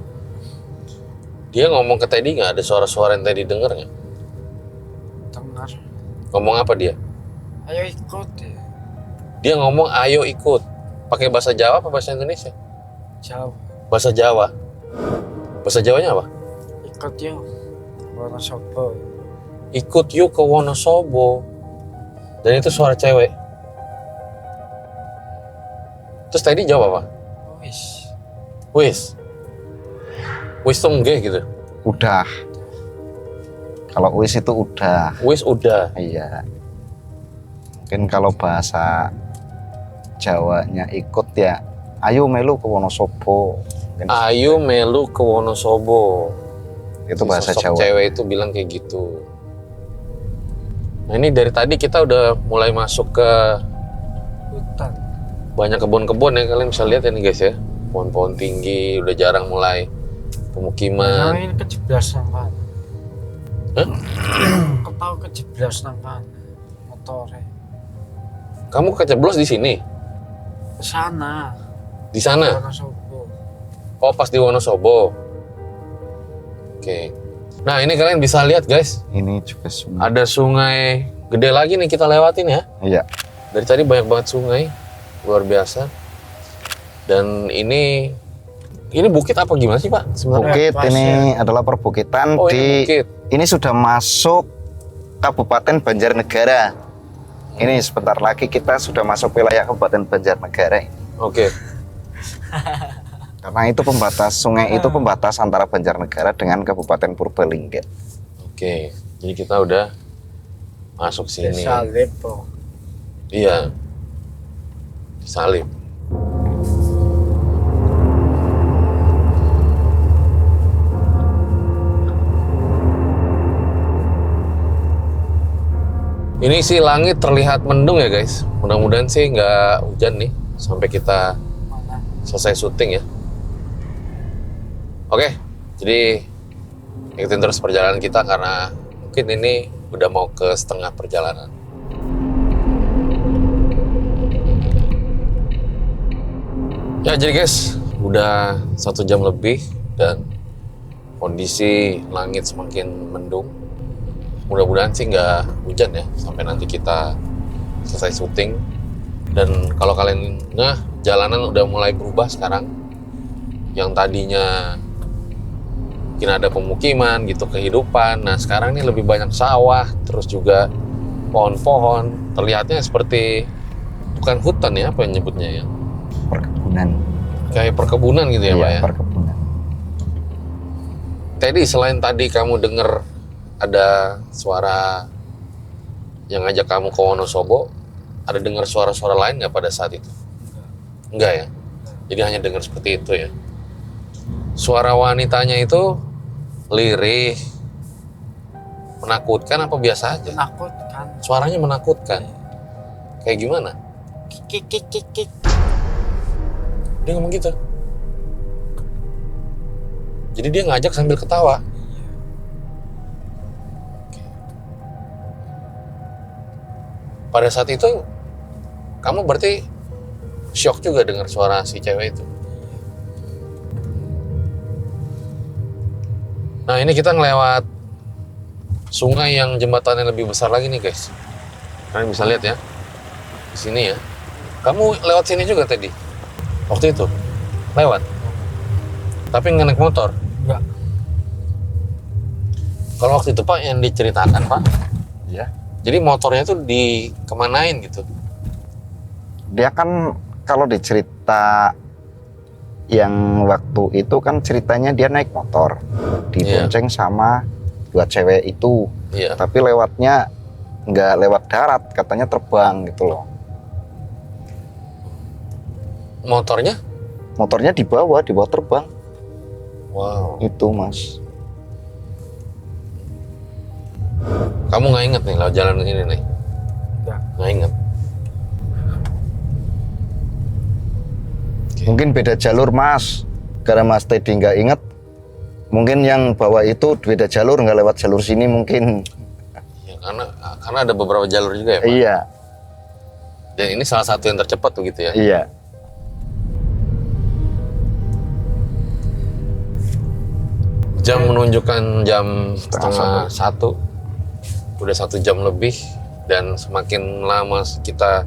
Dia ngomong ke Teddy nggak ada suara-suara yang Teddy denger nggak? Dengar. Ngomong apa dia? Ayo ikut ya. Dia ngomong ayo ikut. Pakai bahasa Jawa apa bahasa Indonesia? Jauh. Bahasa Jawa. Bahasa Jawanya apa? Ikut yuk. Wonosobo. Ikut yuk ke Wonosobo. Dan itu suara cewek. Terus tadi jawab apa? Wis. Wis. Wis tuh enggak gitu. Udah. Kalau wis itu udah. Wis udah. Iya. Mungkin kalau bahasa Jawanya ikut ya, ayo melu ke Wonosobo. Mungkin Ayo melu ke Wonosobo. itu Si bahasa sosok Jawa. cewek itu bilang kayak gitu. Nah ini dari tadi kita udah mulai masuk ke Hutan. banyak kebun-kebun ya, kalian bisa lihat ya nih guys ya. Pohon-pohon tinggi, udah jarang mulai pemukiman. Nah, ini kejeblos nang kana. Hah? Kau tahu kejeblos nang kana motornya. Kamu keceblos di sini? Sana. Di sana? Wonosobo. Oh, pas di Wonosobo. Oke. Nah, ini kalian bisa lihat guys, Ini juga sungai. ada sungai gede lagi nih kita lewatin ya. Iya. Dari tadi banyak banget sungai, luar biasa. Dan ini bukit apa gimana sih Pak sebenarnya? Bukit pasir. ini adalah perbukitan Oh, ini bukit. ini sudah masuk Kabupaten Banjarnegara. Ini sebentar lagi kita sudah masuk wilayah Kabupaten Banjarnegara. Oke. Karena itu pembatas sungai itu pembatas antara Banjarnegara dengan Kabupaten Purbalingga. Oke. Jadi kita udah masuk sini. Salib, bro. Iya. Disalib. Ini sih langit terlihat mendung ya guys. Mudah-mudahan sih nggak hujan nih sampai kita selesai syuting ya. Oke, jadi ikutin terus perjalanan kita karena mungkin ini udah mau ke setengah perjalanan. Ya jadi guys, udah 1 jam lebih dan kondisi langit semakin mendung. Mudah-mudahan sih nggak hujan ya sampai nanti kita selesai syuting. Dan kalau kalian jalanan udah mulai berubah sekarang. Yang tadinya mungkin ada pemukiman gitu, kehidupan. Nah sekarang ini lebih banyak sawah, terus juga pohon-pohon. Terlihatnya seperti bukan hutan ya, apa yang nyebutnya ya? Perkebunan. Kayak perkebunan gitu ya Pak ya? Perkebunan. Teddy, selain tadi kamu denger ada suara yang ngajak kamu ke Wonosobo, ada dengar suara-suara lain nggak pada saat itu? Enggak ya? Jadi hanya dengar seperti itu ya? Suara wanitanya itu lirih, menakutkan apa biasa aja? Menakutkan. Suaranya menakutkan. Kayak gimana? Kik kik kik kik. Dia ngomong gitu. Jadi dia ngajak sambil ketawa. Pada saat itu, kamu berarti shock juga dengar suara si cewek itu. Nah ini kita ngelewat sungai yang jembatannya lebih besar lagi nih guys. Kalian bisa lihat ya, di sini ya. Kamu lewat sini juga tadi, waktu itu lewat. Tapi nggak naik motor. Enggak. Kalau waktu itu Pak yang diceritakan Pak, Iya. jadi motornya tuh dikemanain gitu. Dia kan kalau dicerita yang waktu itu kan ceritanya dia naik motor, dibonceng sama 2 cewek itu. Iya. Tapi lewatnya nggak lewat darat, katanya terbang gitu loh. Motornya? Motornya dibawa terbang. Wow. Itu Mas. Kamu nggak inget nih lewat jalan ini nih? Enggak. Nggak inget. Mungkin beda jalur Mas. Karena Mas Teddy nggak inget, mungkin yang bawa itu beda jalur, nggak lewat jalur sini mungkin. Ya, karena ada beberapa jalur juga ya Pak? Iya, Dan ini salah satu yang tercepat begitu ya? iya. Jam menunjukkan jam setengah 1. Udah 1 jam lebih. Dan semakin lama kita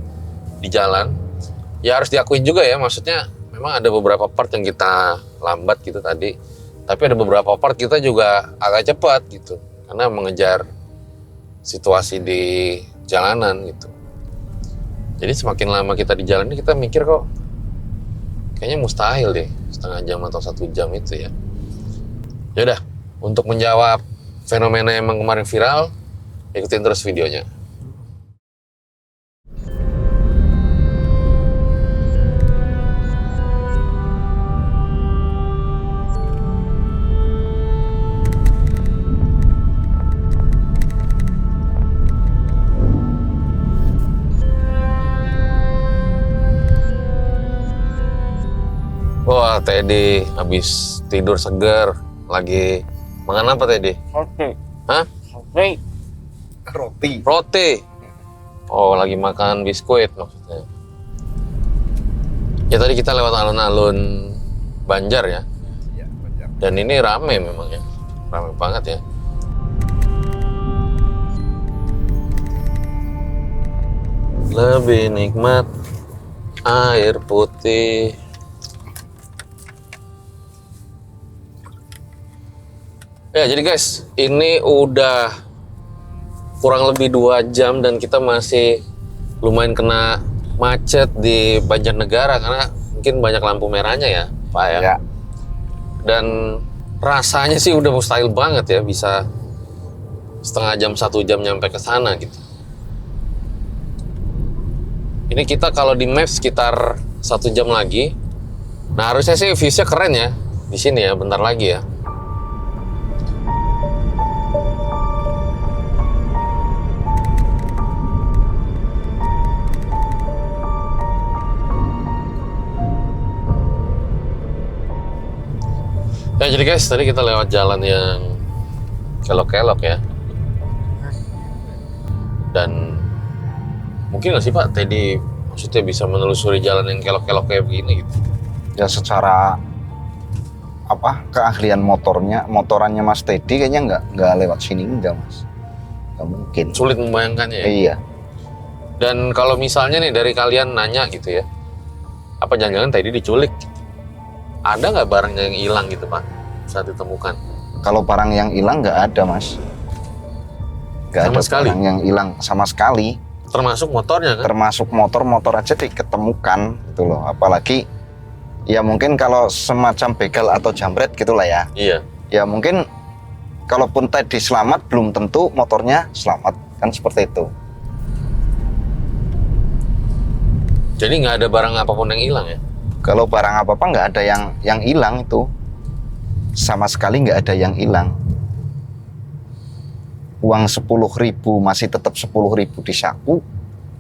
di jalan, ya harus diakuin juga ya, maksudnya memang ada beberapa part yang kita lambat gitu tadi. Tapi ada beberapa part kita juga agak cepat gitu. Karena mengejar situasi di jalanan gitu. Jadi semakin lama kita di jalan ini kita mikir kok kayaknya mustahil deh setengah jam atau 1 jam itu ya. Yaudah, untuk menjawab fenomena yang kemarin viral, ikutin terus videonya. Wah, Teddy habis tidur seger. Lagi makan apa Teddy? Roti. Hah? Roti. Roti. Roti. Oh, lagi makan biskuit maksudnya. Ya tadi kita lewat alun-alun Banjar ya. Dan ini rame memang ya. Rame banget ya. Lebih nikmat air putih. Ya, jadi guys, ini udah kurang lebih 2 jam dan kita masih lumayan kena macet di Banjarnegara karena mungkin banyak lampu merahnya ya, Pak ya. Ya. Dan rasanya sih udah mustahil banget ya bisa setengah jam, 1 jam nyampe ke sana gitu. Ini kita kalau di map sekitar 1 jam lagi. Nah, harusnya sih viewnya keren ya di sini ya, bentar lagi ya. Ya jadi guys, tadi kita lewat jalan yang kelok-kelok ya. Dan mungkin nggak sih Pak, Teddy maksudnya bisa menelusuri jalan yang kelok-kelok kayak begini gitu? Ya secara keahlian motorannya Mas Teddy kayaknya nggak lewat sini enggak Mas. Nggak mungkin. Sulit membayangkannya ya? Iya. Dan kalau misalnya nih dari kalian nanya gitu ya, apa jangan-jangan Teddy diculik? Ada nggak barangnya yang hilang gitu Pak saat ditemukan? Kalau barang yang hilang nggak ada Mas. Nggak Sama ada sekali? barang yang hilang sama sekali. Termasuk motornya kan? Termasuk motor aja diketemukan gitu loh. Apalagi ya mungkin kalau semacam begal atau jambret gitulah ya. Iya. Ya mungkin kalaupun Teddy selamat belum tentu motornya selamat, kan seperti itu. Jadi nggak ada barang apapun yang hilang ya? Kalau barang apa-apa nggak ada yang hilang itu. Sama sekali nggak ada yang hilang. Uang 10.000 masih tetap 10.000 di saku.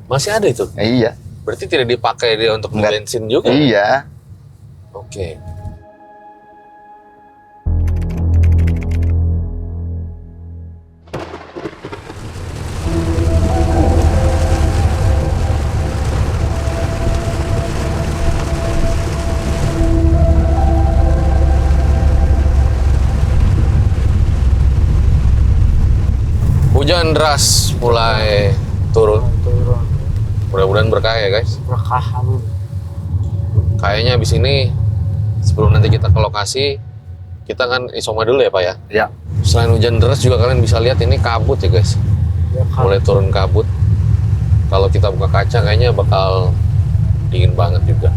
Masih ada itu? Iya. Berarti tidak dipakai dia untuk Nggak. bensin juga? Iya. Oke. Hujan deras mulai turun. Mudah-mudahan berkah ya guys. Berkah amin. Kayaknya abis ini sebelum nanti kita ke lokasi, kita kan isoma dulu ya Pak ya. Ya. Selain hujan deras juga kalian bisa lihat ini kabut ya guys. Mulai turun kabut. Kalau kita buka kaca kayaknya bakal dingin banget juga.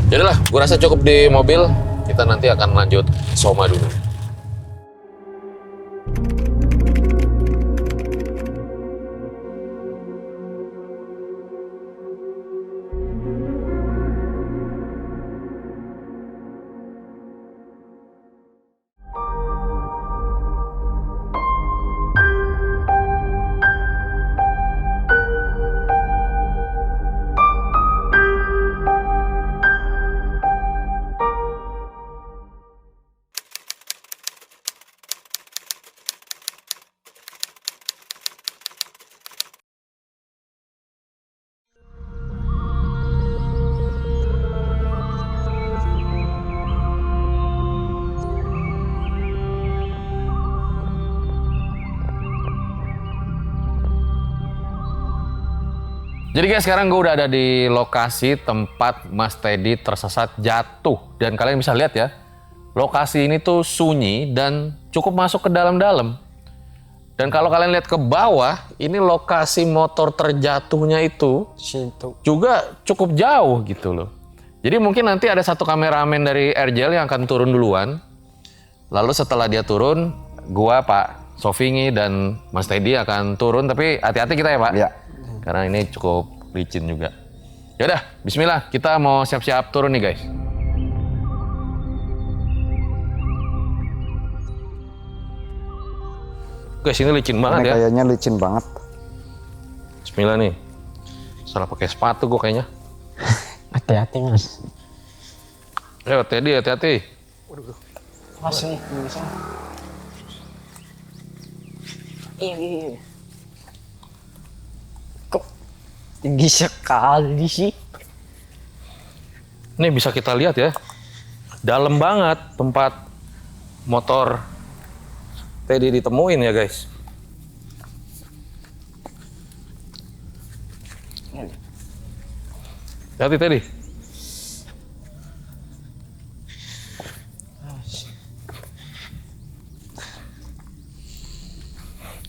Jadilah, gue rasa cukup di mobil. Kita nanti akan lanjut isoma dulu. Jadi guys, sekarang gue udah ada di lokasi tempat Mas Teddy tersesat jatuh. Dan kalian bisa lihat ya, lokasi ini tuh sunyi dan cukup masuk ke dalam-dalam. Dan kalau kalian lihat ke bawah, ini lokasi motor terjatuhnya itu Situ. juga cukup jauh gitu loh. Jadi mungkin nanti ada satu kameramen dari RJL yang akan turun duluan. Lalu setelah dia turun, gua, Pak Sofingi dan Mas Teddy akan turun. Tapi hati-hati kita ya Pak. Ya. Karena ini cukup licin juga. Yaudah, bismillah. Kita mau siap-siap turun nih guys. Guys, ini licin banget Ini ya. kayaknya licin banget. Bismillah nih. Salah pakai sepatu gue kayaknya. Hati-hati mas. Ayo Teddy, hati-hati. Mas nih. Iya. Kok tinggi sekali sih? Ini bisa kita lihat ya, dalam banget tempat motor Teddy ditemuin ya guys. Hati Teddy.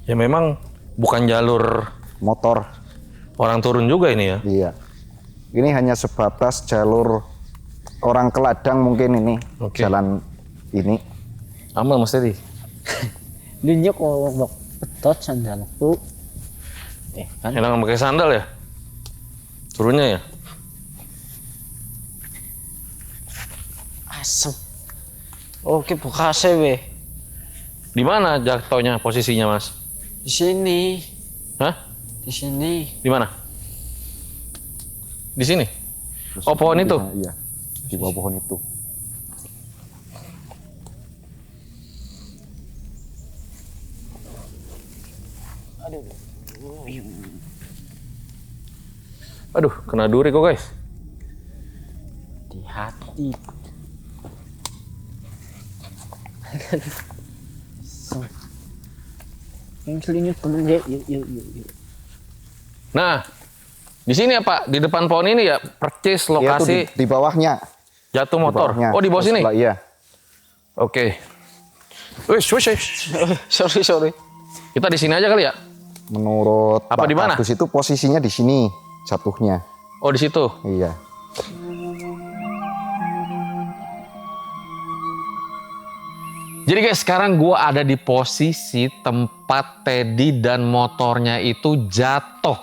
Ya memang bukan jalur Motor. orang turun juga ini ya. Iya. Ini hanya sebatas jalur orang ke ladang mungkin ini. Oke. Jalan ini. Aman Mas Teddy. Dunia kok mau betot sandalku. Kan Enak pakai sandal ya? Turunnya ya? asem. Oke, buka CW. Di mana jatuhnya posisinya Mas? Di sini. Hah? Di sini. Di mana? Di sini? Oh pohon itu? Iya. Di bawah pohon itu. Aduh, kena duri kok guys. Di hati. Yang selingut temen yuk. Nah, di sini ya Pak, di depan pohon ini ya, percis Iya tuh lokasi di bawahnya. jatuh motor. bawahnya. Oh di bawah Terus sini? sebelah- Iya. Oke. Wih, Sorry. kita di sini aja kali ya? Menurut Apa Pak di mana? Agus itu posisinya di sini jatuhnya. Oh di situ. Iya. Jadi guys, sekarang gua ada di posisi tempat Teddy dan motornya itu jatuh.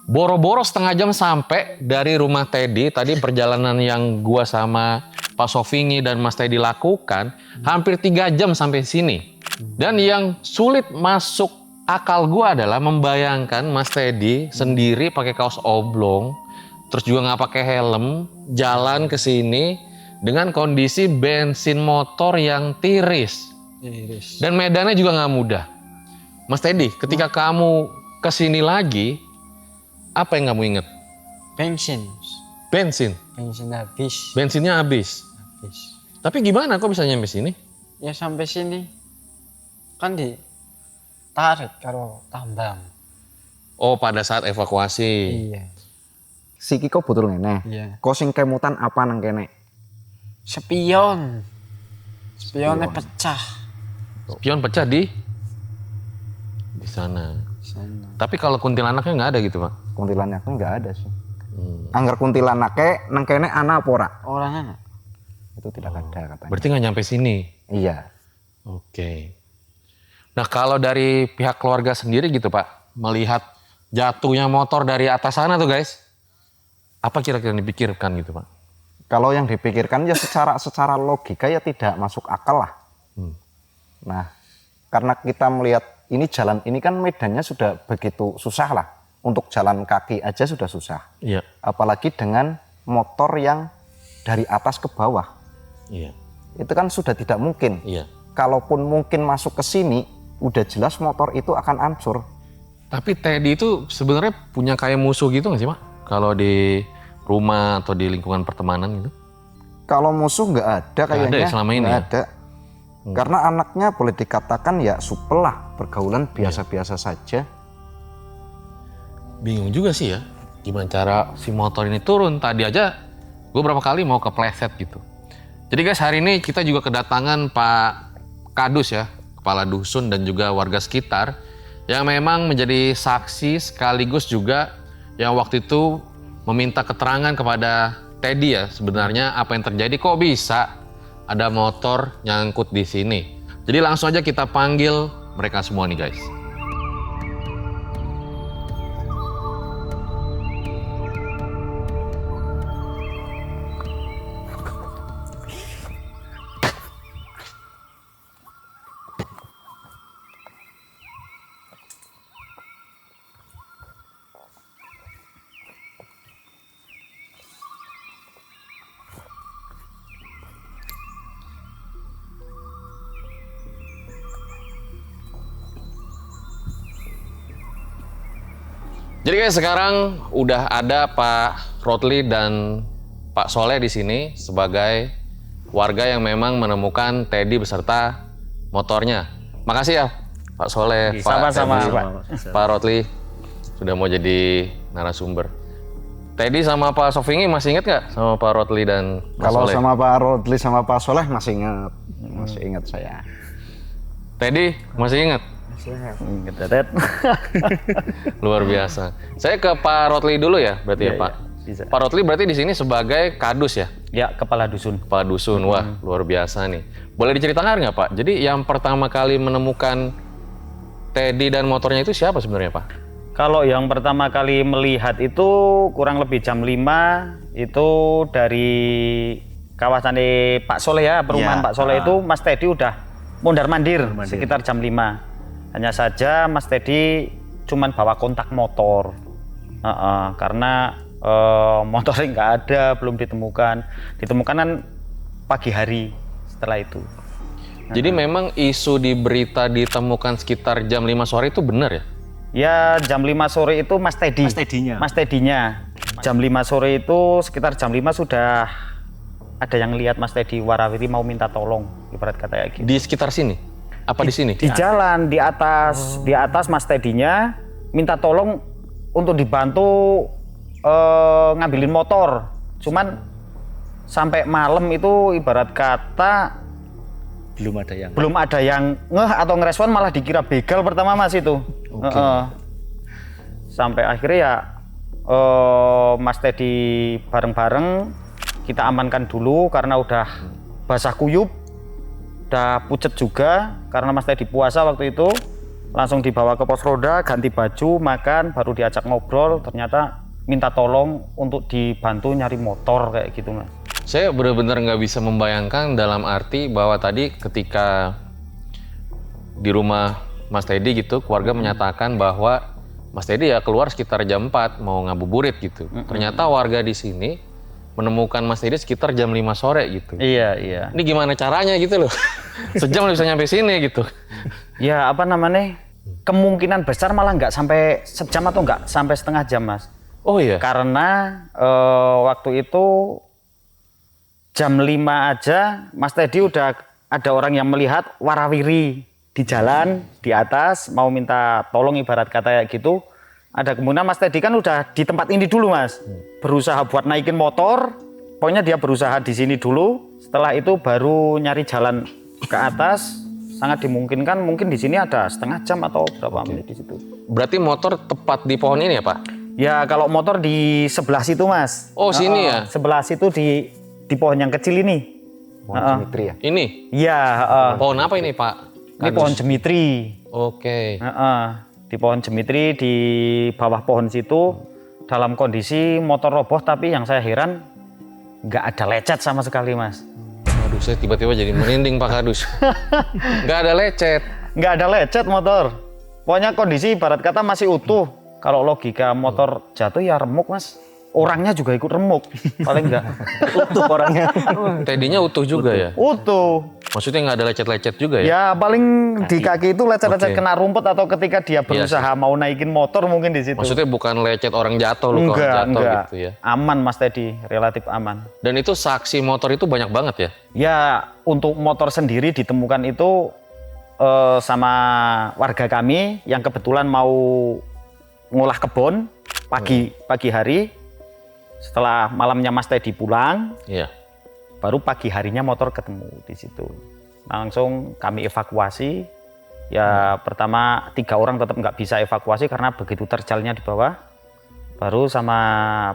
Boro-boro setengah jam sampai dari rumah Teddy. Tadi perjalanan yang gua sama Pak Sofingi dan Mas Teddy lakukan, hampir 3 jam sampai sini. Dan yang sulit masuk akal gua adalah membayangkan Mas Teddy sendiri pakai kaos oblong, terus juga nggak pakai helm, jalan ke sini dengan kondisi bensin motor yang tiris. Dan medannya juga nggak mudah. Mas Teddy, ketika kamu kesini lagi, apa yang kamu ingat? Bensin. Bensin. Bensin habis. Bensinnya habis. Tapi gimana kok bisa nyampe sini? Ya sampai sini. Kan ditarik karo tambang. Oh, pada saat evakuasi. Iya. Si Kiko butuh ngene. Iya. Kok sing kemutan apa nang kene? Spion. Spionnya pecah. Spion pecah di sana. Sana. Tapi kalau kuntilanaknya nggak ada gitu, Pak? Kuntilanaknya nggak ada sih. Angger kuntilanaknya nang kene ana apa ora? Orang anak. Itu tidak ada katanya. Berarti nggak nyampe sini. Iya. Oke. Nah, kalau dari pihak keluarga sendiri gitu, Pak, melihat jatuhnya motor dari atas sana tuh, guys. Apa kira-kira yang dipikirkan gitu, Pak? Kalau yang dipikirkan ya secara logika ya tidak masuk akal lah. Nah, karena kita melihat ini jalan ini kan medannya sudah begitu susah lah. Untuk jalan kaki aja sudah susah. Iya. Apalagi dengan motor yang dari atas ke bawah. Iya. Itu kan sudah tidak mungkin. Iya. Kalaupun mungkin masuk ke sini, udah jelas motor itu akan hancur. Tapi Teddy itu sebenarnya punya kayak musuh gitu nggak sih, Pak? Kalau di rumah atau di lingkungan pertemanan gitu? Kalau musuh nggak ada kayaknya. ada ya selama ini nggak ya? ada. Karena anaknya boleh dikatakan ya supel lah, pergaulan biasa-biasa saja. Bingung juga sih ya, gimana cara si motor ini turun. Tadi aja gue berapa kali mau kepleset gitu. Jadi guys, hari ini kita juga kedatangan Pak Kadus ya, kepala dusun dan juga warga sekitar yang memang menjadi saksi sekaligus juga yang waktu itu meminta keterangan kepada Teddy ya, sebenarnya apa yang terjadi, kok bisa ada motor nyangkut di sini. Jadi langsung aja kita panggil mereka semua nih guys. Jadi guys, sekarang udah ada Pak Rodli dan Pak Soleh di sini sebagai warga yang memang menemukan Teddy beserta motornya. Makasih ya Pak Soleh, Sama-sama, Teddy, Pak. Pak Rodli sudah mau jadi narasumber. Teddy sama Pak Sofingi masih inget nggak sama Pak Rodli dan Pak Kalau Soleh? sama Pak Rodli sama Pak Soleh masih ingat saya. Teddy masih ingat? Ingat, Tet. Luar biasa. Saya ke Pak Rodli dulu ya, berarti ya Pak. bisa. Pak Rodli berarti di sini sebagai kadus ya, Ya, kepala dusun. kepala dusun. Wah, luar biasa nih. Boleh diceritakan nggak Pak? Jadi yang pertama kali menemukan Teddy dan motornya itu siapa sebenarnya Pak? Kalau yang pertama kali melihat itu kurang lebih jam 5 itu dari kawasan Pak Soleh ya, perumahan Pak Soleh itu Mas Teddy udah mondar-mandir sekitar jam 5. Hanya saja Mas Teddy cuman bawa kontak motor. Karena motornya nggak ada, belum ditemukan. Ditemukan kan pagi hari setelah itu. Jadi memang isu di berita ditemukan sekitar jam 5 sore itu benar ya? Ya, jam 5 sore itu Mas Teddy. Mas Teddy-nya. Jam 5 sore itu sekitar jam 5 sudah ada yang lihat Mas Teddy warawiri mau minta tolong, ibarat kata kayak gitu. Di sekitar sini? Apa di sini? Di jalan, di atas Mas Teddy-nya minta tolong untuk dibantu ngambilin motor. Cuman sampai malam itu ibarat kata belum ada yang ngeh atau ngerespon, malah dikira begal pertama Mas itu. Sampai akhirnya ya Mas Teddy bareng-bareng kita amankan dulu karena udah basah kuyup, udah pucet juga karena Mas Teddy puasa waktu itu. Langsung dibawa ke pos roda, ganti baju, makan, baru diajak ngobrol. Ternyata minta tolong untuk dibantu nyari motor kayak gitu Mas. Saya benar-benar nggak bisa membayangkan dalam arti bahwa tadi ketika di rumah Mas Teddy gitu, keluarga menyatakan bahwa Mas Teddy ya keluar sekitar jam 4 mau ngabuburit gitu. Ternyata warga di sini menemukan Mas Teddy sekitar jam 5 sore gitu. Iya. Ini gimana caranya gitu loh? Sejam bisa nyampe sini gitu. Ya apa namanya, kemungkinan besar malah nggak sampai sejam atau nggak sampai setengah jam Mas. Oh iya? Karena waktu itu jam 5 aja Mas Teddy udah ada orang yang melihat warawiri di jalan, di atas, mau minta tolong ibarat kata kayak gitu. Ada kemungkinan Mas Teddy kan udah di tempat ini dulu Mas. Berusaha buat naikin motor, pokoknya dia berusaha di sini dulu. Setelah itu baru nyari jalan ke atas. Sangat dimungkinkan mungkin di sini ada setengah jam atau berapa menit di situ. Berarti motor tepat di pohon ini ya Pak? Ya kalau motor di sebelah situ Mas. Oh sini ya? Sebelah situ di pohon yang kecil ini. Pohon simetri ya. Ini? Iya. Pohon apa ini Pak? Ini pohon jemitri. Oke. Di pohon jemitri di bawah pohon situ dalam kondisi motor roboh, tapi yang saya heran nggak ada lecet sama sekali Mas. Aduh, saya tiba-tiba jadi merinding Pak Kadus. Nggak ada lecet. Nggak ada lecet motor. Pokoknya kondisi ibarat kata masih utuh. Kalau logika motor jatuh ya remuk Mas. Orangnya juga ikut remuk. Paling nggak utuh orangnya. Teddy-nya utuh juga ya? Utuh. Maksudnya nggak ada lecet-lecet juga ya? Ya paling di kaki itu lecet-lecet kena rumput atau ketika dia berusaha mau naikin motor mungkin di situ. Maksudnya bukan lecet orang jatuh, luka orang jatuh enggak. gitu ya? Aman Mas Teddy, relatif aman. Dan itu saksi motor itu banyak banget ya? Ya untuk motor sendiri ditemukan itu sama warga kami yang kebetulan mau ngolah kebun pagi hari. Setelah malamnya Mas Teddy pulang, Iya. baru pagi harinya motor ketemu di situ. Langsung kami evakuasi. Ya pertama 3 orang tetap nggak bisa evakuasi karena begitu terjalnya di bawah. Baru sama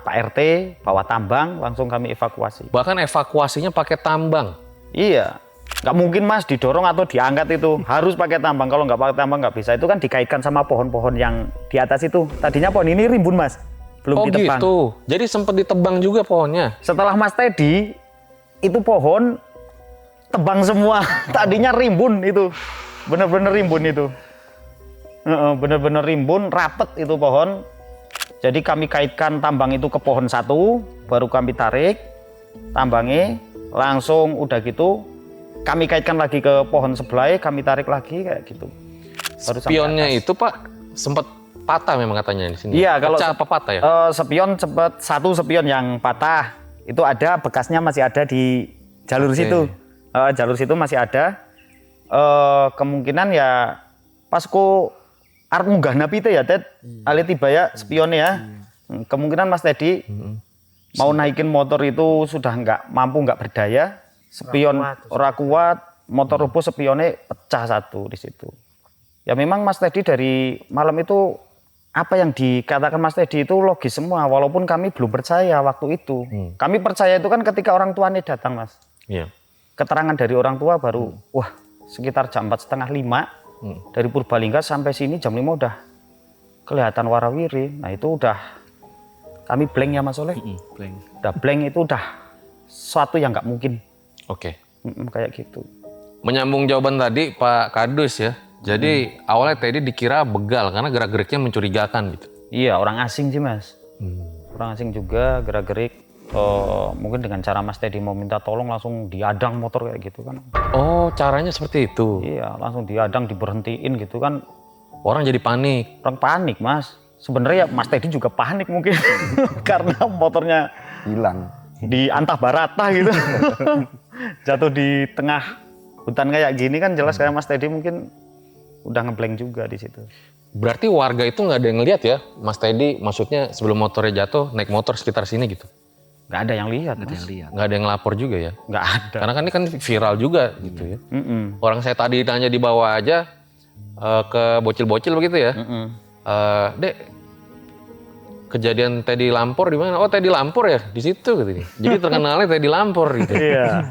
Pak RT bawa tambang, langsung kami evakuasi. Bahkan evakuasinya pakai tambang. Iya, nggak mungkin Mas didorong atau diangkat itu, harus pakai tambang. Kalau nggak pakai tambang nggak bisa. Itu kan dikaitkan sama pohon-pohon yang di atas itu. Tadinya pohon ini rimbun Mas, belum ditebang. Gitu. Jadi sempat ditebang juga pohonnya. Setelah Mas Teddy, itu pohon tebang semua. Tadinya rimbun itu, bener-bener rimbun itu. Bener-bener rimbun, rapet itu pohon. Jadi kami kaitkan tambang itu ke pohon satu, baru kami tarik tambangnya, langsung udah gitu kami kaitkan lagi ke pohon sebelah, kami tarik lagi kayak gitu. Baru sampai Spionnya atas. itu Pak sempat patah memang katanya di sini. Iya, kalau pecah apa patah ya? Spion sempat satu spion yang patah. Itu ada bekasnya masih ada di jalur situ. Jalur situ masih ada. Kemungkinan ya pas ku arep munggah napi ya Ted. Ali tiba ya spionnya ya. Kemungkinan Mas Teddy mau naikin motor itu sudah nggak berdaya. Spion ora kuat, motor rubuh, spionnya pecah satu di situ. Ya memang Mas Teddy dari malam itu apa yang dikatakan Mas Teddy itu logis semua, walaupun kami belum percaya waktu itu. Kami percaya itu kan ketika orang tuanya datang, Mas. Iya. Keterangan dari orang tua baru, wah sekitar jam 4:30 dari Purbalingga sampai sini jam 5 udah kelihatan warawiri. Nah itu udah kami blank ya Mas Soleh. Udah blank itu udah sesuatu yang nggak mungkin. Oke. Kayak gitu. Menyambung jawaban tadi Pak Kadus ya. Jadi awalnya Teddy dikira begal karena gerak-geriknya mencurigakan gitu. Iya, orang asing sih Mas. Orang asing juga gerak-gerik. Mungkin dengan cara Mas Teddy mau minta tolong langsung diadang motor kayak gitu kan. Oh, caranya seperti itu. Iya, langsung diadang, diberhentiin gitu kan. Orang jadi panik. Orang panik Mas. Sebenarnya ya Mas Teddy juga panik mungkin karena motornya Hilang. di antah barata gitu. Jatuh di tengah hutan kayak gini kan jelas kayak Mas Teddy mungkin udah ngeblank juga di situ. Berarti warga itu nggak ada yang lihat ya, Mas Teddy maksudnya sebelum motornya jatuh naik motor sekitar sini gitu? Nggak ada yang lihat Mas. Nggak ada yang lapor juga ya? Nggak ada. Karena kan ini kan viral juga gitu ya. Orang saya tadi tanya di bawah aja ke bocil-bocil begitu ya. Dek, kejadian Teddy Lampor di mana? Oh Teddy Lampor ya di situ gitu. Jadi terkenalnya Teddy Lampor gitu. Iya.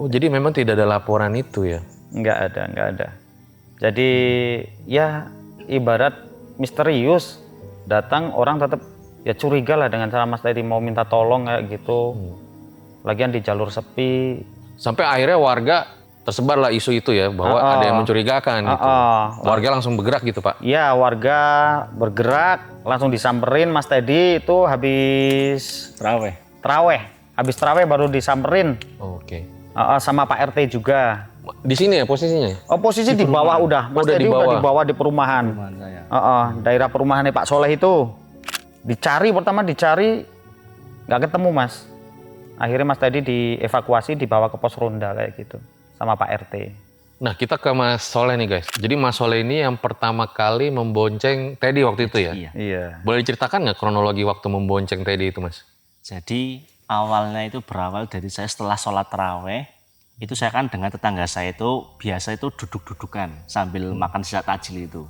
Oh jadi memang tidak ada laporan itu ya? Nggak ada. Jadi ya ibarat misterius, datang orang tetap ya curiga lah dengan cara Mas Teddy mau minta tolong kayak gitu. Lagian di jalur sepi. Sampai akhirnya warga tersebarlah isu itu ya bahwa ada yang mencurigakan gitu. Warga langsung bergerak gitu Pak? Iya warga bergerak langsung disamperin Mas Teddy itu habis Teraweh. Habis teraweh baru disamperin. Oke. Sama Pak RT juga. Di sini ya posisinya? Oh posisi di bawah udah, Mas Udah Teddy di bawah. udah di bawah di perumahan. Daerah perumahannya Pak Soleh itu. Pertama dicari, nggak ketemu Mas. Akhirnya Mas Teddy dievakuasi, dibawa ke pos ronda kayak gitu, sama Pak RT. Nah kita ke Mas Soleh nih guys. Jadi Mas Soleh ini yang pertama kali membonceng Teddy waktu itu ya? Iya. Boleh diceritakan nggak kronologi waktu membonceng Teddy itu Mas? Jadi awalnya itu berawal dari saya setelah sholat taraweh, itu saya kan dengan tetangga saya itu biasa itu duduk-dudukan sambil makan sisa tajil itu.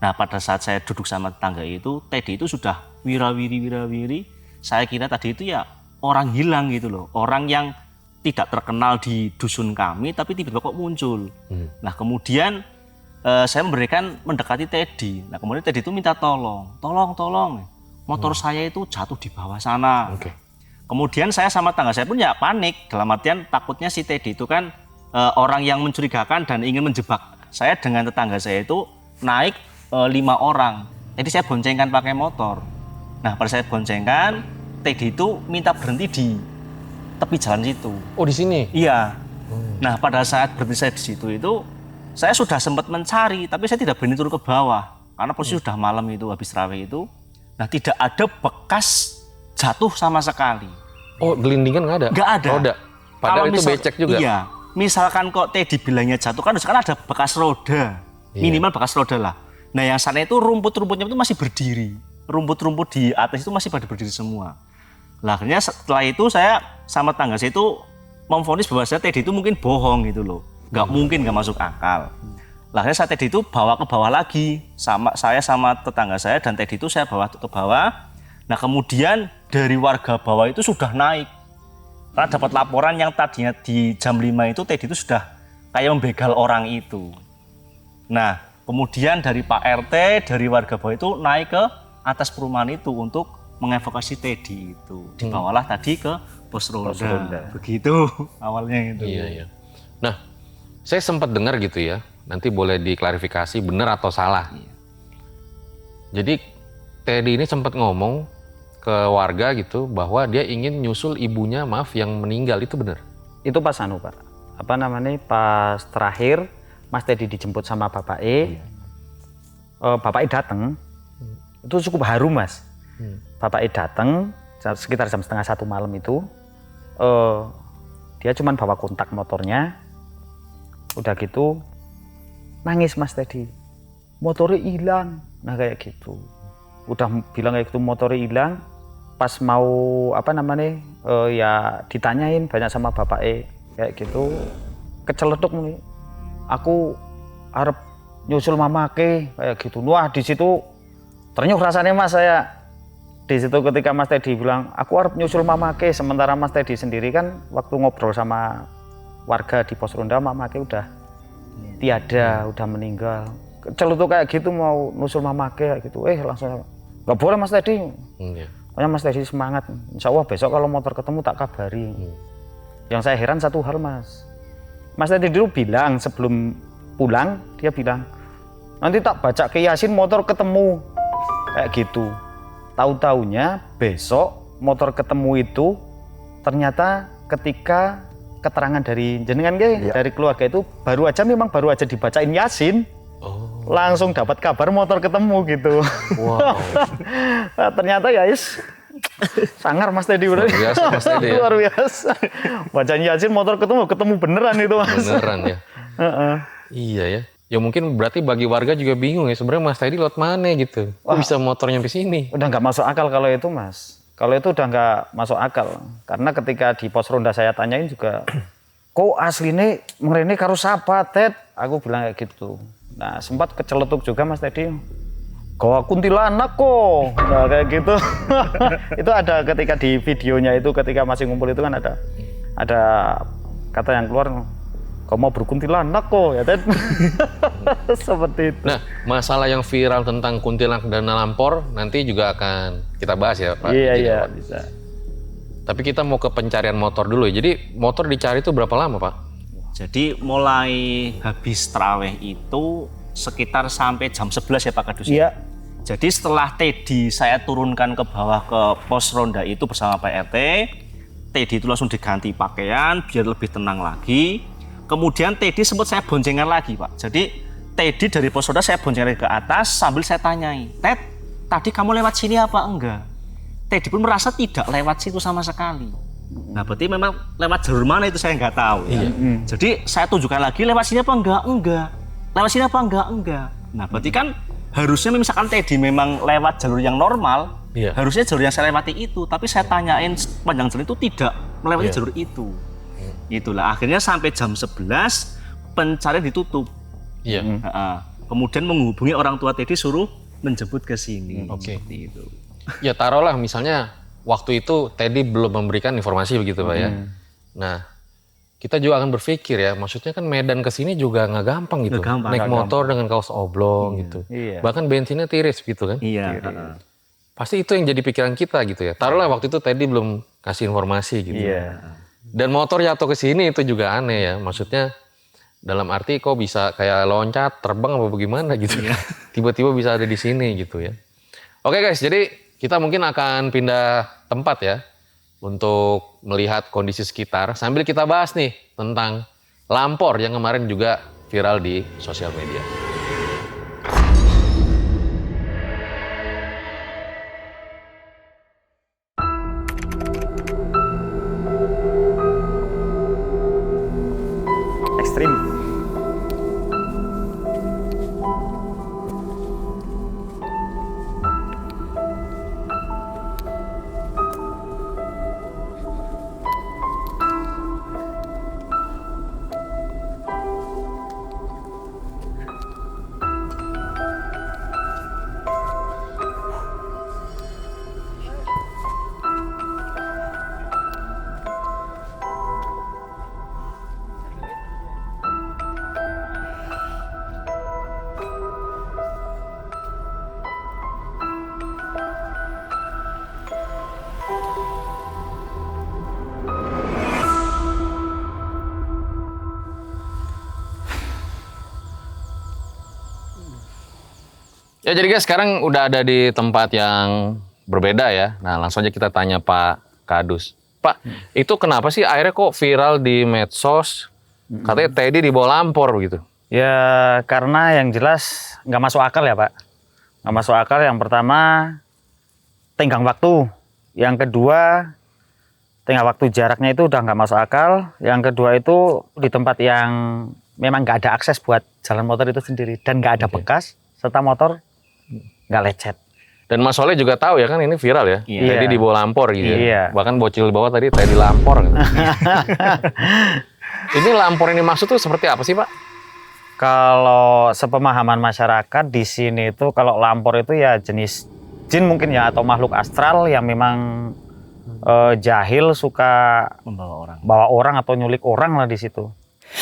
Nah pada saat saya duduk sama tetangga itu, Teddy itu sudah wirawiri. Saya kira tadi itu ya orang hilang gitu loh, orang yang tidak terkenal di dusun kami tapi tiba-tiba kok muncul. Nah kemudian saya mendekati Teddy. Nah kemudian Teddy itu minta tolong, motor saya itu jatuh di bawah sana. Kemudian saya sama tangga saya pun ya panik, dalam artian takutnya si Teddy itu kan orang yang mencurigakan dan ingin menjebak. Saya dengan tetangga saya itu naik 5 orang, jadi saya boncengkan pakai motor. Nah pada saya boncengkan, Teddy itu minta berhenti di tepi jalan situ. Oh di sini? Iya. Nah pada saat berhenti saya di situ itu, saya sudah sempat mencari, tapi saya tidak berani turun ke bawah. Karena posisi sudah malam itu, habis tarawih itu. Nah tidak ada bekas jatuh sama sekali. Oh gelindingan nggak ada? Nggak ada. Roda? Padahal itu becek juga? Iya. Misalkan kok Teddy bilangnya jatuh, kan ada bekas roda. Minimal bekas roda lah. Nah yang sana itu rumput-rumputnya itu masih berdiri. Rumput-rumput di atas itu masih pada berdiri semua. Lah akhirnya setelah itu saya sama tangga saya itu memvonis bahwa Teddy itu mungkin bohong gitu loh. Nggak mungkin, nggak masuk akal. Lah akhirnya Teddy itu bawa ke bawah lagi. Saya sama tetangga saya dan Teddy itu saya bawa ke bawah. Nah kemudian dari warga bawah itu sudah naik. Karena dapat laporan yang tadinya di jam 5 itu Teddy itu sudah kayak membegal orang itu. Nah kemudian dari Pak RT, dari warga bawah itu naik ke atas perumahan itu untuk mengevakuasi Teddy itu. Dibawalah tadi ke pos ronda. Begitu awalnya itu. Iya. Nah saya sempat dengar gitu ya, nanti boleh diklarifikasi benar atau salah. Jadi Teddy ini sempat ngomong ke warga gitu bahwa dia ingin nyusul ibunya yang meninggal, itu benar? Itu pas Pak. Pas terakhir Mas Teddy dijemput sama Bapak bapaknya datang, itu cukup haru Mas. Bapaknya datang sekitar jam 12:30 malam itu, dia cuman bawa kontak motornya, udah gitu nangis Mas Teddy, motornya hilang, nah kayak gitu. Udah bilang kayak gitu motornya hilang, pas mau ya ditanyain banyak sama bapaknya kayak gitu, keceletuk nih, aku harap nyusul mamake kayak gitu. Wah di situ ternyuh rasanya Mas saya di situ ketika Mas Teddy bilang aku harap nyusul mamake, sementara Mas Teddy sendiri kan waktu ngobrol sama warga di pos ronda mamake udah tiada, udah meninggal. Celetuk kayak gitu mau nusul mamake kayak gitu, langsung nggak boleh Mas Teddy. Pokoknya Mas Teddy semangat, insya Allah besok kalau motor ketemu tak kabari. Yang saya heran satu hal Mas Teddy dulu bilang sebelum pulang, dia bilang nanti tak baca ke Yasin motor ketemu kayak gitu. Tahu-taunya besok motor ketemu itu ternyata ketika keterangan dari jenengan dari keluarga itu baru aja dibacain Yasin, langsung dapat kabar motor ketemu gitu. Wow. Ternyata ya sangar Mas Teddy. Luar biasa Mas Teddy ya. Luar biasa. Bacain Yasin motor ketemu beneran itu Mas. Beneran ya. Iya ya. Ya mungkin berarti bagi warga juga bingung ya sebenarnya Mas Teddy lewat mana gitu. Kok bisa motornya sampai sini? Udah nggak masuk akal kalau itu Mas. Kalau itu udah nggak masuk akal. Karena ketika di pos ronda saya tanyain juga, kok aslinya mengrene karo sapa Ted? Aku bilang kayak gitu. Nah sempat keceletuk juga Mas Teddy. Goa kuntilanak kok. Nah kayak gitu. Itu ada ketika di videonya itu ketika masih ngumpul itu kan ada kata yang keluar, kau mau berkuntilanak kok ya Ted. Seperti itu. Nah, masalah yang viral tentang kuntilanak dan lampor nanti juga akan kita bahas ya Pak. Iya bisa. Tapi kita mau ke pencarian motor dulu ya. Jadi motor dicari itu berapa lama Pak? Jadi mulai habis tarawih itu sekitar sampai jam 11 ya Pak Kadus. Iya. Jadi setelah Teddy saya turunkan ke bawah ke pos ronda itu bersama Pak RT, Teddy itu langsung diganti pakaian biar lebih tenang lagi. Kemudian Teddy sempat saya boncengan lagi Pak. Jadi Teddy dari pos ronda saya boncengan ke atas sambil saya tanyai, Ted, tadi kamu lewat sini apa enggak? Teddy pun merasa tidak lewat situ sama sekali. Nah berarti memang lewat jalur mana itu saya nggak tahu. Ya. Jadi saya tunjukkan lagi lewat sini apa enggak? Enggak. Lewat sini apa enggak? Enggak. Nah berarti kan harusnya misalkan Teddy memang lewat jalur yang normal, harusnya jalur yang saya lewati itu. Tapi saya tanyain panjang jalur itu tidak melewati jalur itu. Itulah akhirnya sampai jam 11 pencarian ditutup. Iya. Kemudian menghubungi orang tua Teddy suruh menjemput ke sini. Oke. Seperti itu. Ya taruhlah misalnya waktu itu Teddy belum memberikan informasi begitu Pak ya. Nah kita juga akan berpikir ya, maksudnya kan Medan ke sini juga nggak gampang gitu. Naik motor dengan kaos oblong gitu. Iya. Bahkan bensinnya tiris gitu kan. Iya. Pasti itu yang jadi pikiran kita gitu ya. Taruhlah waktu itu Teddy belum kasih informasi gitu. Iya. Dan motor jatuh ke sini itu juga aneh ya. Maksudnya dalam arti kok bisa kayak loncat, terbang apa bagaimana gitu. Tiba-tiba bisa ada di sini gitu ya. Oke guys, jadi kita mungkin akan pindah tempat ya untuk melihat kondisi sekitar sambil kita bahas nih tentang lampor yang kemarin juga viral di sosial media. Ekstrim. Ya jadi guys sekarang udah ada di tempat yang berbeda ya. Nah langsung aja kita tanya Pak Kadus. Pak, itu kenapa sih akhirnya kok viral di medsos? Katanya Teddy dibawa lampor gitu. Ya karena yang jelas nggak masuk akal ya Pak. Nggak masuk akal yang pertama tenggang waktu. Yang kedua tenggang waktu jaraknya itu udah nggak masuk akal. Yang kedua itu di tempat yang memang nggak ada akses buat jalan motor itu sendiri dan nggak ada bekas serta motor nggak lecet. Dan Mas Soleh juga tahu ya kan ini viral ya. Iya. Tadi dibawa lampor gitu Iya. ya. Bahkan bocil di bawah tadi lampor. Gitu. Ini lampor ini maksud tuh seperti apa sih Pak? Kalau sepemahaman masyarakat di sini itu kalau lampor itu ya jenis jin mungkin ya atau makhluk astral yang memang jahil suka Membawa orang. bawa orang atau nyulik orang lah di situ.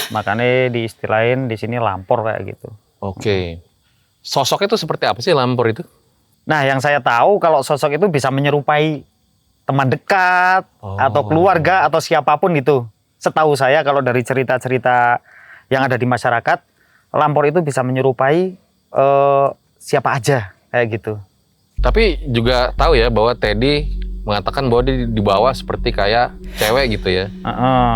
Makanya diistilahin di sini lampor kayak gitu. Oke. Sosoknya itu seperti apa sih lampor itu? Nah, yang saya tahu kalau sosok itu bisa menyerupai teman dekat atau keluarga atau siapapun gitu. Setahu saya kalau dari cerita-cerita yang ada di masyarakat, lampor itu bisa menyerupai siapa aja kayak gitu. Tapi juga tahu ya bahwa Teddy mengatakan bahwa dia dibawa seperti kayak cewek gitu ya.